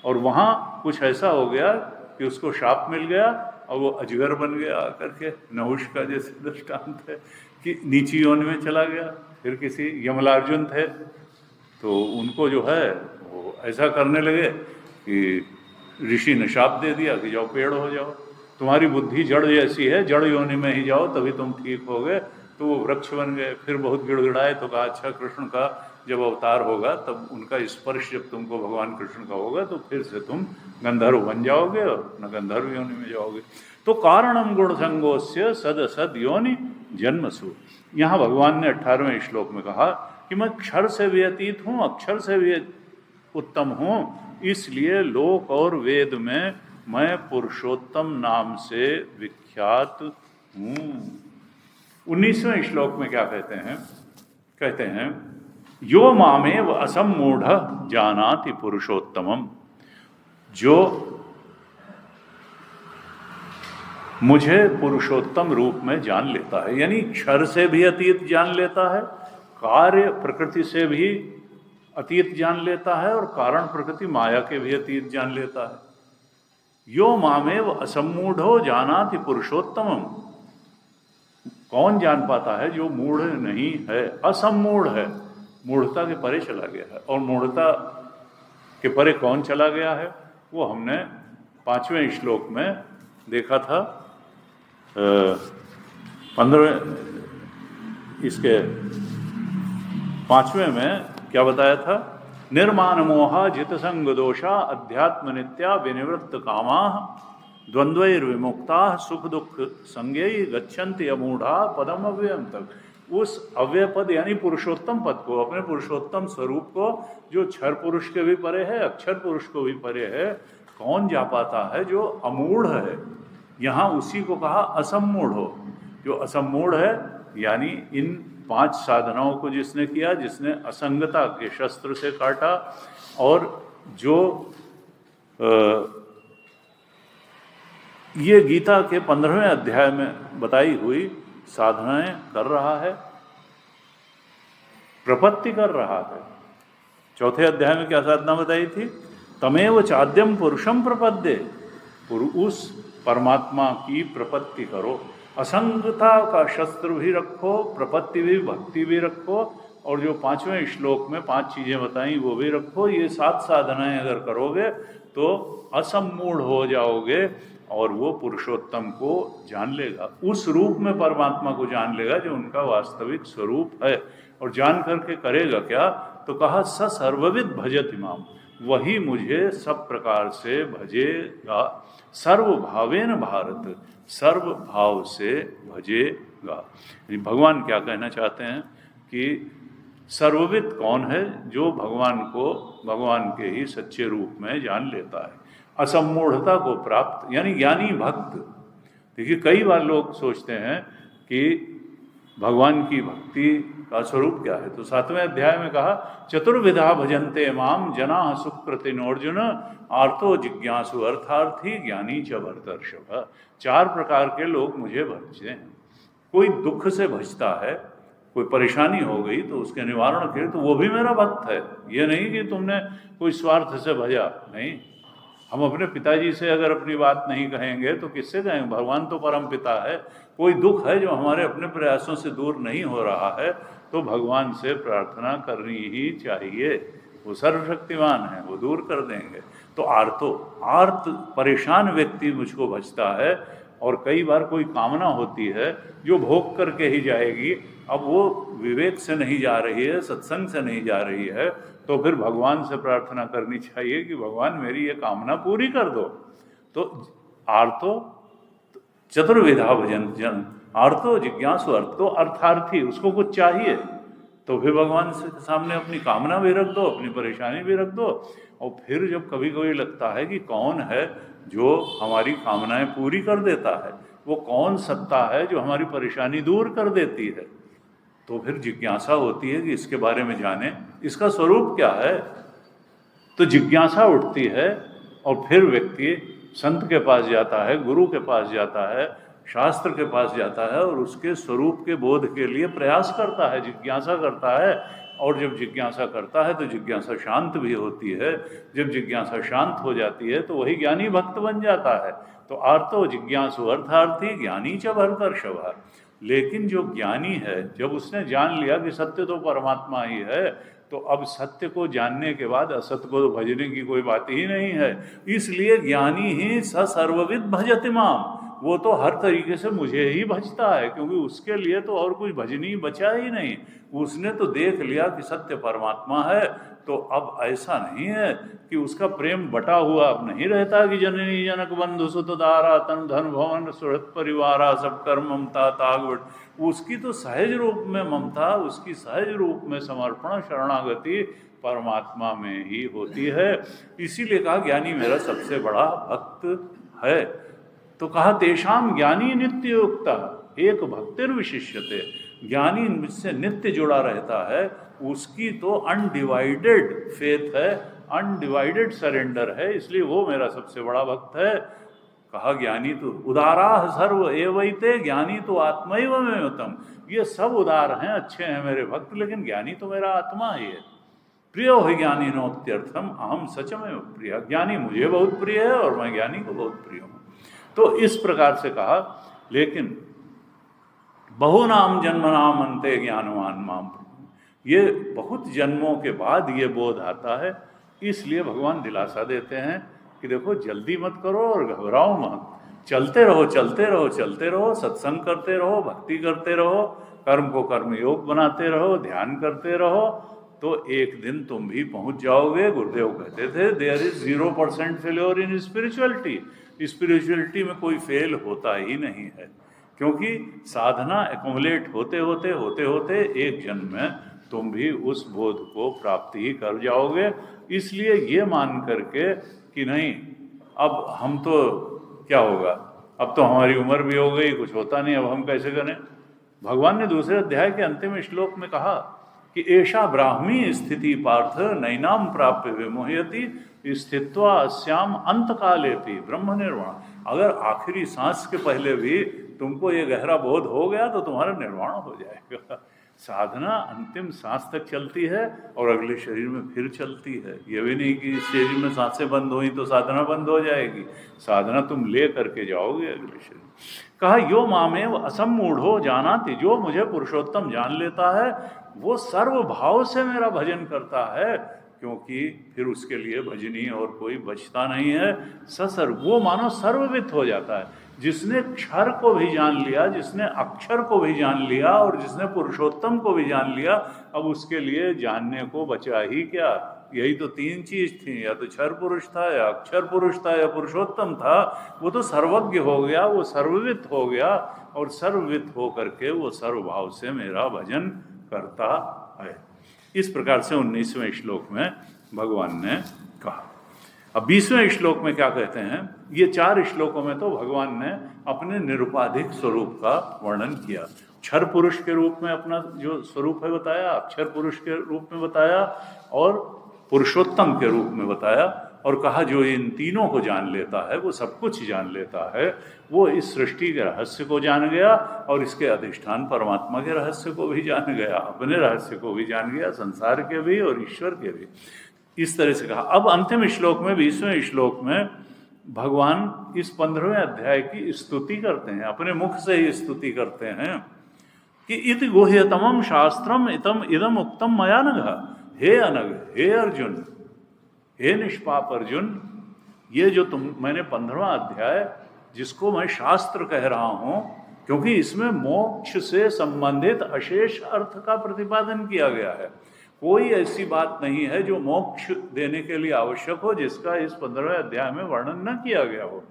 और वहाँ कुछ ऐसा हो गया कि उसको शाप मिल गया और वो अजगर बन गया करके, नहुष का जैसे दृष्टांत है कि नीची योनि में चला गया। फिर किसी यमलार्जुन थे तो उनको जो है वो ऐसा करने लगे कि ऋषि ने शाप दे दिया कि जाओ पेड़ हो जाओ, तुम्हारी बुद्धि जड़ जैसी है, जड़ योनि में ही जाओ तभी तुम ठीक होगे। तो वो वृक्ष बन गए। फिर बहुत गिड़गिड़ाए तो कहा अच्छा कृष्ण का जब अवतार होगा तब उनका स्पर्श जब तुमको भगवान कृष्ण का होगा तो फिर से तुम गंधर्व बन जाओगे और न गंधर्व योनि में जाओगे। तो कारणम गुण संगोस्य सद सद योनि जन्मसु। यहाँ भगवान ने 18वें श्लोक में कहा कि मैं क्षर से भी अतीत हूँ, अक्षर से भी उत्तम हूँ, इसलिए लोक और वेद में मैं पुरुषोत्तम नाम से विख्यात हूँ। 19वें श्लोक में क्या कहते हैं? कहते हैं यो मामेव असम्मूढ़ जानाति पुरुषोत्तमम। जो मुझे पुरुषोत्तम रूप में जान लेता है, यानी क्षर से भी अतीत जान लेता है, कार्य प्रकृति से भी अतीत जान लेता है, और कारण प्रकृति माया के भी अतीत जान लेता है। यो मामेव असम्मूढ़ो जानाति पुरुषोत्तमम। कौन जान पाता है? जो मूढ़ नहीं है, असम्मूढ़ है, मूढ़ता के परे चला गया है। और मूढ़ता के परे कौन चला गया है? वो हमने 5वें श्लोक में देखा था। 15वें इसके 5वें में क्या बताया था? निर्माण मोहा जित संग दोषा अध्यात्म नित्या विनिवृत्त कामा द्वंद्वैर्विमुक्ता सुख दुख संज्ञै गच्छन्ति अमूढ़ा पदम अव्ययम तक। उस अव्यय पद यानी पुरुषोत्तम पद को, अपने पुरुषोत्तम स्वरूप को, जो क्षर पुरुष के भी परे है, अक्षर पुरुष को भी परे है, कौन जा पाता है? जो अमूढ़ है। यहाँ उसी को कहा असम्मूढ़ हो। जो असम्मूढ़ है यानी इन 5 साधनाओं को जिसने किया, जिसने असंगता के शस्त्र से काटा, और जो ये गीता के 15वें अध्याय में बताई हुई साधनाएं कर रहा है, प्रपत्ति कर रहा है। चौथे अध्याय में क्या साधना बताई थी? तमेव चाद्यम पुरुषम प्रपद्ये, उस परमात्मा की प्रपत्ति करो। असंगता का शस्त्र भी रखो, प्रपत्ति भी, भक्ति भी रखो, और जो 5वें श्लोक में 5 चीज़ें बताई वो भी रखो। ये 7 साधनाएं अगर करोगे तो असम्मूढ़ हो जाओगे और वो पुरुषोत्तम को जान लेगा, उस रूप में परमात्मा को जान लेगा जो उनका वास्तविक स्वरूप है। और जान करके करेगा क्या? तो कहा स सर्वविद भजत इमाम, वही मुझे सब प्रकार से भजेगा। सर्वभावेन भारत, सर्व भाव से भजेगा। भगवान क्या कहना चाहते हैं कि सर्वविद कौन है? जो भगवान को भगवान के ही सच्चे रूप में जान लेता है, असम्मूढ़ता को प्राप्त, यानी ज्ञानी भक्त। देखिए कई बार लोग सोचते हैं कि भगवान की भक्ति का स्वरूप क्या है। तो 7वें अध्याय में कहा चतुर्विधा भजन्ते माम जनाः सुकृतिनोर्जुन आर्तो जिज्ञासु अर्थार्थी ज्ञानी च भरतर्षभ। 4 प्रकार के लोग मुझे भजते हैं। कोई दुख से भजता है, कोई परेशानी हो गई तो उसके निवारण के लिए, तो वो भी मेरा भक्त है। ये नहीं कि तुमने कोई स्वार्थ से भजा, नहीं। हम अपने पिताजी से अगर अपनी बात नहीं कहेंगे तो किससे कहेंगे? भगवान तो परम पिता है। कोई दुख है जो हमारे अपने प्रयासों से दूर नहीं हो रहा है तो भगवान से प्रार्थना करनी ही चाहिए। वो सर्वशक्तिमान है, वो दूर कर देंगे। तो आर्त परेशान व्यक्ति मुझको भजता है, और कई बार कोई कामना होती है जो भोग करके ही जाएगी, अब वो विवेक से नहीं जा रही है, सत्संग से नहीं जा रही है, तो फिर भगवान से प्रार्थना करनी चाहिए कि भगवान मेरी ये कामना पूरी कर दो। तो आर्तो चतुर्विधा भजन जन, आर्तो जिज्ञासु, अर्थ तो अर्थार्थी, उसको कुछ चाहिए तो फिर भगवान से सामने अपनी कामना भी रख दो, अपनी परेशानी भी रख दो। और फिर जब कभी कभी लगता है कि कौन है जो हमारी कामनाएं पूरी कर देता है, वो कौन सत्ता है जो हमारी परेशानी दूर कर देती है, तो फिर जिज्ञासा होती है कि इसके बारे में जाने, इसका स्वरूप क्या है। तो जिज्ञासा उठती है और फिर व्यक्ति संत के पास जाता है, गुरु के पास जाता है, शास्त्र के पास जाता है और उसके स्वरूप के बोध के लिए प्रयास करता है, जिज्ञासा करता है। और जब जिज्ञासा करता है तो जिज्ञासा शांत भी होती है। जब जिज्ञासा शांत हो जाती है तो वही ज्ञानी भक्त बन जाता है। तो आर्तो जिज्ञासु अर्थार्थी ज्ञानी च भरतर्षभ। लेकिन जो ज्ञानी है, जब उसने जान लिया कि सत्य तो परमात्मा ही है, तो अब सत्य को जानने के बाद असत्य को तो भजने की कोई बात ही नहीं है। इसलिए ज्ञानी ही स सर्वविद भजति माम, वो तो हर तरीके से मुझे ही भजता है, क्योंकि उसके लिए तो और कुछ भजनी बचा ही नहीं। उसने तो देख लिया कि सत्य परमात्मा है। तो अब ऐसा नहीं है कि उसका प्रेम बटा हुआ अब नहीं रहता कि जननी जनक बंधु सुत दारा तन धन भवन सुहृत परिवारा सब कर ममता तागवट। उसकी तो सहज रूप में ममता, उसकी सहज रूप में समर्पण शरणागति परमात्मा में ही होती है। इसीलिए कहा ज्ञानी मेरा सबसे बड़ा भक्त है। तो कहा तेषाम ज्ञानी नित्य युक्ता एक भक्तिर विशिष्यते, ज्ञानी मुझसे नित्य जुड़ा रहता है, उसकी तो अनडिवाइडेड फेथ है, अनडिवाइडेड सरेंडर है, इसलिए वो मेरा सबसे बड़ा भक्त है। कहा ज्ञानी तो उदारा सर्व एवैते, ज्ञानी तो आत्मैव में उत्तम। ये सब उदार हैं, अच्छे हैं मेरे भक्त, लेकिन ज्ञानी तो मेरा आत्मा ही है। प्रियो है ज्ञानी नोत्यर्थम अहम सचमेव प्रिय, ज्ञानी मुझे बहुत प्रिय है और मैं ज्ञानी को बहुत प्रिय हूँ। तो इस प्रकार से कहा। लेकिन बहुनाम जन्मनाम अन्ते ज्ञानवान माम, ये बहुत जन्मों के बाद ये बोध आता है। इसलिए भगवान दिलासा देते हैं कि देखो जल्दी मत करो और घबराओ मत, चलते रहो चलते रहो चलते रहो, सत्संग करते रहो, भक्ति करते रहो, कर्म को कर्म योग बनाते रहो, ध्यान करते रहो, तो एक दिन तुम भी पहुंच जाओगे। गुरुदेव कहते थे there is 0% failure in spirituality. Spirituality में कोई फेल होता ही नहीं है, क्योंकि साधना एक्युमुलेट होते होते होते होते एक जन्म में तुम भी उस बोध को प्राप्त ही कर जाओगे। इसलिए ये मान करके कि नहीं अब हम तो क्या होगा, अब तो हमारी उम्र भी हो गई, कुछ होता नहीं, अब हम कैसे करें। भगवान ने दूसरे अध्याय के अंतिम श्लोक में कहा कि ऐशा ब्राह्मी स्थिति पार्थ नैनाम प्राप्य विमोहयति स्थित्वा अस्याम अंतकालेपि ब्रह्म निर्वाण। अगर आखिरी सांस के पहले भी तुमको ये गहरा बोध हो गया तो तुम्हारा निर्वाण हो जाएगा। साधना अंतिम सांस तक चलती है और अगले शरीर में फिर चलती है। ये भी नहीं कि इस शरीर में सांसें बंद हुई तो साधना बंद हो जाएगी। साधना तुम ले करके जाओगे अगले शरीर। कहा यो मामेव असम्मूढ़ो जानाति, जो मुझे पुरुषोत्तम जान लेता है वो सर्व भाव से मेरा भजन करता है, क्योंकि फिर उसके लिए भजनी और कोई बचता नहीं है। ससर्व, वो मानो सर्ववित हो जाता है। जिसने क्षर को भी जान लिया, जिसने अक्षर को भी जान लिया और जिसने पुरुषोत्तम को भी जान लिया, अब उसके लिए जानने को बचा ही क्या। यही तो तीन चीज थी, या तो क्षर पुरुष था, या अक्षर पुरुष था, या पुरुषोत्तम था। वो तो सर्वज्ञ हो गया, वो सर्ववित हो गया, और सर्ववित हो करके वो सर्वभाव से मेरा भजन करता है। इस प्रकार से 19वें श्लोक में भगवान ने कहा। अब 20वें श्लोक में क्या कहते हैं? ये 4 श्लोकों में तो भगवान ने अपने निरुपाधिक स्वरूप का वर्णन किया। क्षर पुरुष के रूप में अपना जो स्वरूप है बताया, अक्षर पुरुष के रूप में बताया, और पुरुषोत्तम के रूप में बताया, और कहा जो इन तीनों को जान लेता है वो सब कुछ जान लेता है। वो इस सृष्टि के रहस्य को जान गया और इसके अधिष्ठान परमात्मा के रहस्य को भी जान गया, अपने रहस्य को भी जान गया, संसार के भी और ईश्वर के भी। इस तरह से कहा। अब अंतिम श्लोक में, 20वें श्लोक में भगवान इस 15वें अध्याय की स्तुति करते हैं, अपने मुख से ही स्तुति करते हैं कि इति गुह्यतमम शास्त्रम इदम उक्तम मया नघ। हे अनघ, हे अर्जुन, हे निष्पाप अर्जुन, ये जो मैंने 15वां अध्याय जिसको मैं शास्त्र कह रहा हूं, क्योंकि इसमें मोक्ष से संबंधित अशेष अर्थ का प्रतिपादन किया गया है। कोई ऐसी बात नहीं है जो मोक्ष देने के लिए आवश्यक हो जिसका इस 15वें अध्याय में वर्णन न किया गया हो।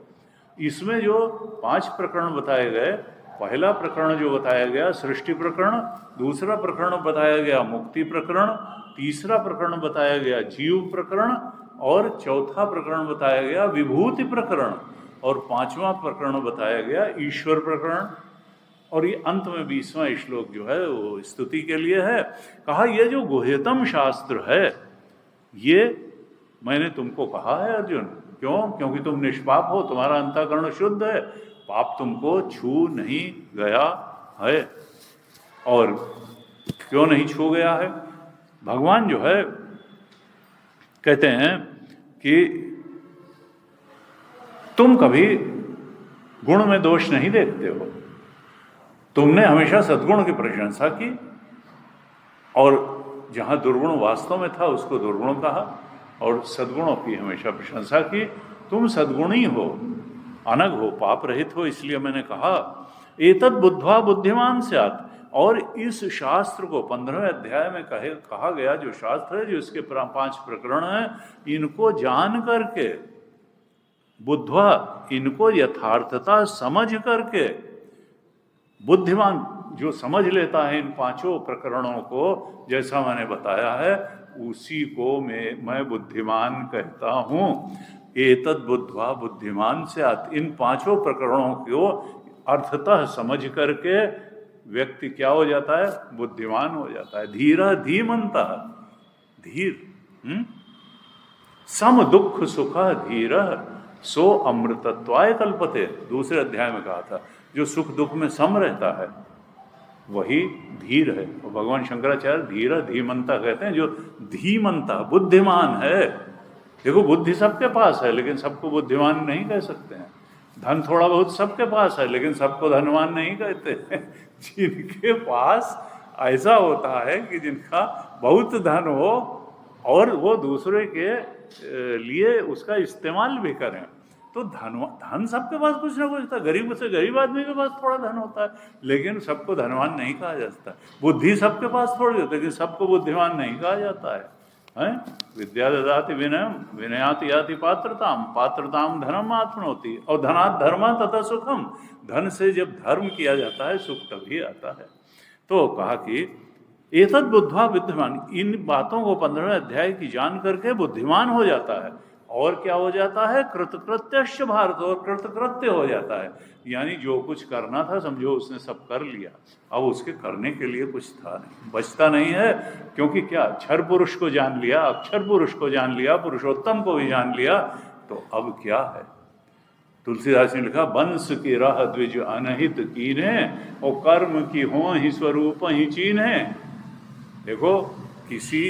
इसमें जो 5 प्रकरण बताए गए, पहला प्रकरण जो बताया गया सृष्टि प्रकरण, दूसरा प्रकरण बताया गया मुक्ति प्रकरण, तीसरा प्रकरण बताया गया जीव प्रकरण, और चौथा प्रकरण बताया गया विभूति प्रकरण, और 5वां प्रकरण बताया गया ईश्वर प्रकरण। और ये अंत में 20वां श्लोक जो है वो स्तुति के लिए है। कहा ये जो गुह्यतम शास्त्र है ये मैंने तुमको कहा है अर्जुन। क्यों? क्योंकि तुम निष्पाप हो, तुम्हारा अंतःकरण शुद्ध है, पाप तुमको छू नहीं गया है। और क्यों नहीं छू गया है? भगवान जो है कहते हैं कि तुम कभी गुण में दोष नहीं देखते हो, तुमने हमेशा सद्गुण की प्रशंसा की, और जहां दुर्गुण वास्तव में था उसको दुर्गुण कहा, और सद्गुणों की हमेशा प्रशंसा की। तुम सद्गुणी हो, अनग हो, पाप रहित हो, इसलिए मैंने कहा एतद् बुद्ध्वा बुद्धिमान स्यात्। और इस शास्त्र को 15वें अध्याय में कहा गया जो शास्त्र है, जो इसके 5 प्रकरण हैं, इनको जान करके, बुद्ध्वा, इनको यथार्थता समझ करके, बुद्धिमान जो समझ लेता है इन 5 प्रकरणों को जैसा मैंने बताया है, उसी को मैं बुद्धिमान कहता हूँ। एतद् बुद्ध्वा बुद्धिमान स्यात्। इन 5 प्रकरणों को अर्थतः समझ करके व्यक्ति क्या हो जाता है? बुद्धिमान हो जाता है। धीरः धीमन्तः, धीर, सम दुख सुखः धीरः सो अमृतत्वाय कल्पते। दूसरे अध्याय में कहा था जो सुख दुख में सम रहता है वही धीर है। और भगवान शंकराचार्य धीरः धीमन्तः कहते हैं, जो धीमन्तः बुद्धिमान है। देखो बुद्धि सबके पास है लेकिन सबको बुद्धिमान नहीं कह सकते हैं। धन थोड़ा बहुत सबके पास है लेकिन सबको धनवान नहीं कहते हैं। जिनके पास ऐसा होता है कि जिनका बहुत धन हो और वो दूसरे के लिए उसका इस्तेमाल भी करें, तो धन सबके पास कुछ ना कुछ था। गरीब से गरीब आदमी के पास थोड़ा धन होता है लेकिन सबको धनवान नहीं कहा जाता। बुद्धि सबके पास थोड़ी होती है लेकिन सबको बुद्धिमान नहीं कहा जाता है। विद्या ददाति विनयम विनयाति याति पात्रताम पात्रताम धर्म आत्मनोति। और धनात् धर्म तथा सुखम। धन से जब धर्म किया जाता है सुख तभी आता है। तो कहा कि एतद् बुद्ध्वा बुद्धिमान, इन बातों को 15वें अध्याय की जान करके बुद्धिमान हो जाता है। और क्या हो जाता है? कृतकृत्यश्च भारत, और कृतकृत्य हो जाता है। यानी जो कुछ करना था समझो उसने सब कर लिया, अब उसके करने के लिए कुछ था नहीं, बचता नहीं है। क्योंकि क्या, क्षर पुरुष को जान लिया, अक्षर पुरुष को जान लिया, पुरुषोत्तम को भी जान लिया, तो अब क्या है? तुलसीदास ने लिखा, बंस की राह द्विज अनहित कीन्हे, और कर्म की हो ही स्वरूप ही चीन्हे। देखो, किसी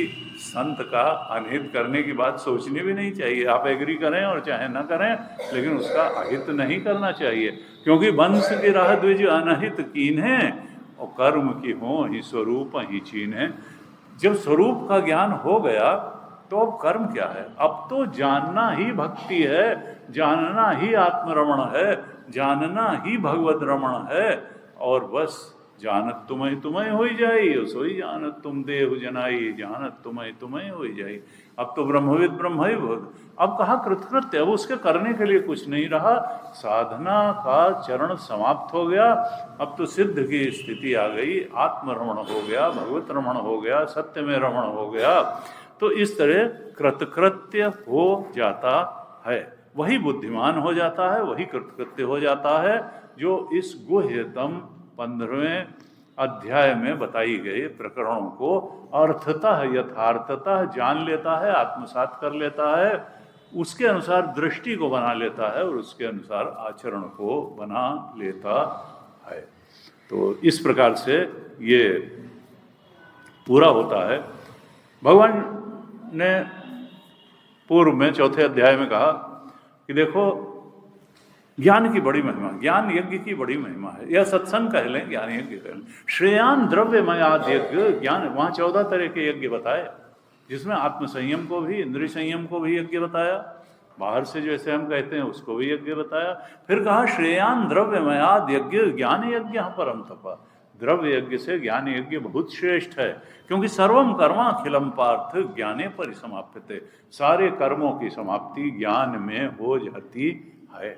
संत का अनहित करने की बात सोचनी भी नहीं चाहिए। आप एग्री करें और चाहे ना करें, लेकिन उसका अहित नहीं करना चाहिए, क्योंकि वंश की राह द्विज अनहित कीन्हे, और कर्म की हो ही स्वरूप ही चीन्हे। जब स्वरूप का ज्ञान हो गया तो अब कर्म क्या है? अब तो जानना ही भक्ति है, जानना ही आत्मरमण है, जानना ही भगवत रमण है। और बस जानत तुम्हें तुम्हें हो जाई, सोई जानत तुम देहु जनाई, जानत तुम्हें तुम्हें हो जाई। अब तो ब्रह्मविद ब्रह्म ही भूत। अब कहा कृतकृत्य, अब उसके करने के लिए कुछ नहीं रहा, साधना का चरण समाप्त हो गया। अब तो सिद्ध की स्थिति आ गई, आत्मरमण हो गया, भगवत रमण हो गया, सत्य में रमण हो गया। तो इस तरह कृतकृत्य हो जाता है, वही बुद्धिमान हो जाता है, वही कृतकृत्य हो जाता है, जो इस गुह्यतम 15वें अध्याय में बताई गई प्रकरणों को अर्थतः यथार्थतः जान लेता है, आत्मसात कर लेता है, उसके अनुसार दृष्टि को बना लेता है और उसके अनुसार आचरण को बना लेता है। तो इस प्रकार से ये पूरा होता है। भगवान ने पूर्व में 4थे अध्याय में कहा कि देखो, ज्ञान की बड़ी महिमा, ज्ञान यज्ञ की बड़ी महिमा है, या सत्संग कह लें, ज्ञान यज्ञ कह लें। श्रेयान द्रव्यमयाद यज्ञ, ज्ञान, वहाँ 14 तरह के यज्ञ बताए, जिसमें आत्मसंयम को भी, इंद्रिय संयम को भी यज्ञ बताया, बाहर से जैसे हम कहते हैं उसको भी यज्ञ बताया। फिर कहा श्रेयान द्रव्यमयाद यज्ञ ज्ञान यज्ञ परम तपा, द्रव्य यज्ञ से ज्ञान यज्ञ बहुत श्रेष्ठ है, क्योंकि सर्वम कर्मा अखिलम पार्थ ज्ञाने परिसमाप्यते, सारे कर्मों की समाप्ति ज्ञान में हो जाती है।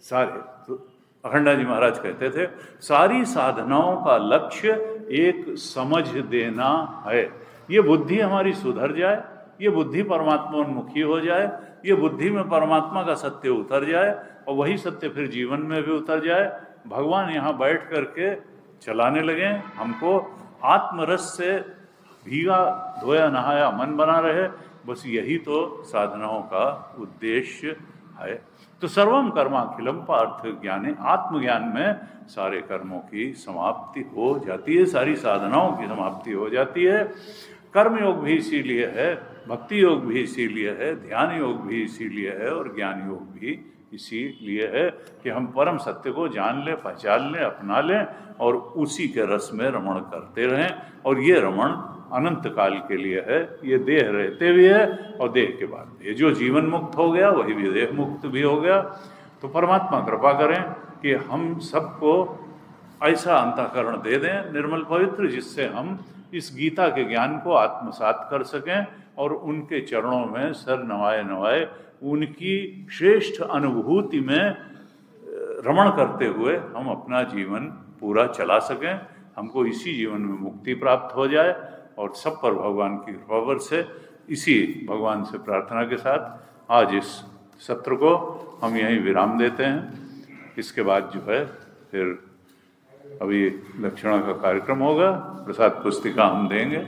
सारे, तो अखंडा जी महाराज कहते थे, सारी साधनाओं का लक्ष्य एक समझ देना है। ये बुद्धि हमारी सुधर जाए, ये बुद्धि परमात्मोन्मुखी हो जाए, ये बुद्धि में परमात्मा का सत्य उतर जाए, और वही सत्य फिर जीवन में भी उतर जाए। भगवान यहाँ बैठ करके चलाने लगे, हमको आत्मरस से भीगा धोया नहाया मन बना रहे, बस यही तो साधनाओं का उद्देश्य है। तो सर्वम कर्माखिलम पार्थ ज्ञाने, आत्मज्ञान में सारे कर्मों की समाप्ति हो जाती है, सारी साधनाओं की समाप्ति हो जाती है। कर्म योग भी इसीलिए है, भक्ति योग भी इसीलिए है, ध्यान योग भी इसीलिए है, और ज्ञान योग भी इसीलिए है कि हम परम सत्य को जान लें, पहचान लें, अपना लें, और उसी के रस में रमण करते रहें। और ये रमण अनंत काल के लिए है, ये देह रहते भी है और देह के बाद भी। जो जीवन मुक्त हो गया वही भी देह मुक्त भी हो गया। तो परमात्मा कृपा करें कि हम सबको ऐसा अंतःकरण दे दें निर्मल पवित्र, जिससे हम इस गीता के ज्ञान को आत्मसात कर सकें और उनके चरणों में सर नवाए नवाए उनकी श्रेष्ठ अनुभूति में रमण करते हुए हम अपना जीवन पूरा चला सकें। हमको इसी जीवन में मुक्ति प्राप्त हो जाए, और सब पर भगवान की कृपा बरसे। इसी भगवान से प्रार्थना के साथ आज इस सत्र को हम यहीं विराम देते हैं। इसके बाद जो है फिर अभी दक्षिणा का कार्यक्रम होगा, प्रसाद पुस्तिका हम देंगे।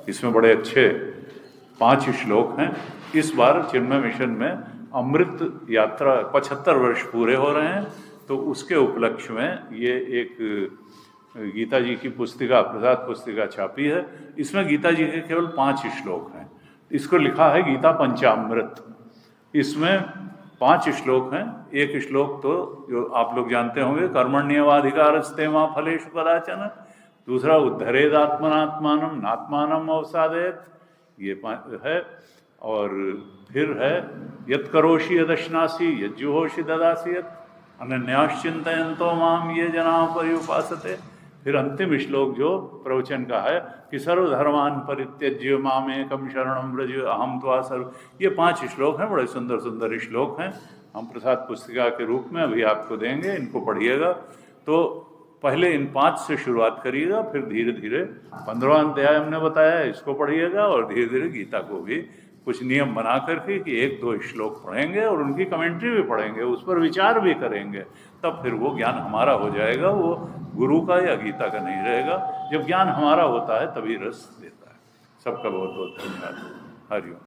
इसमें बड़े अच्छे 5 श्लोक हैं। इस बार चिन्मय मिशन में अमृत यात्रा 75 वर्ष पूरे हो रहे हैं, तो उसके उपलक्ष्य में ये एक गीता जी की पुस्तिका, प्रसाद पुस्तिका छापी है। इसमें गीता जी के केवल 5 श्लोक हैं। इसको लिखा है गीता पंचामृत। इसमें 5 श्लोक हैं। एक श्लोक तो जो आप लोग जानते होंगे, कर्मण्येवाधिकारस्ते मा फलेषु कदाचन। दूसरा, उद्धरेदात्मनात्मानं नात्मानं अवसादयेत्, ये 5 है। और फिर है यत् करोषि यदश्नासि यज्जुहोषि ददासि यत् अनन्याश्चिन्तयन्तो माम ये जना पर्युपासते। फिर अंतिम श्लोक जो प्रवचन का है कि सर्वधर्मान परित्यज्य मामेकं शरणं व्रज अहम त्वा सर्व। ये 5 श्लोक हैं, बड़े सुंदर सुंदर श्लोक हैं। हम प्रसाद पुस्तिका के रूप में अभी आपको देंगे, इनको पढ़िएगा। तो पहले इन 5 से शुरुआत करिएगा, फिर धीरे धीरे 15वां अध्याय हमने बताया इसको पढ़िएगा, और धीरे धीरे गीता को भी कुछ नियम बना करके कि 1-2 श्लोक पढ़ेंगे और उनकी कमेंट्री भी पढ़ेंगे, उस पर विचार भी करेंगे। तब फिर वो ज्ञान हमारा हो जाएगा, वो गुरु का या गीता का नहीं रहेगा। जब ज्ञान हमारा होता है तभी रस देता है। सबका बहुत बहुत धन्यवाद। हरिओम।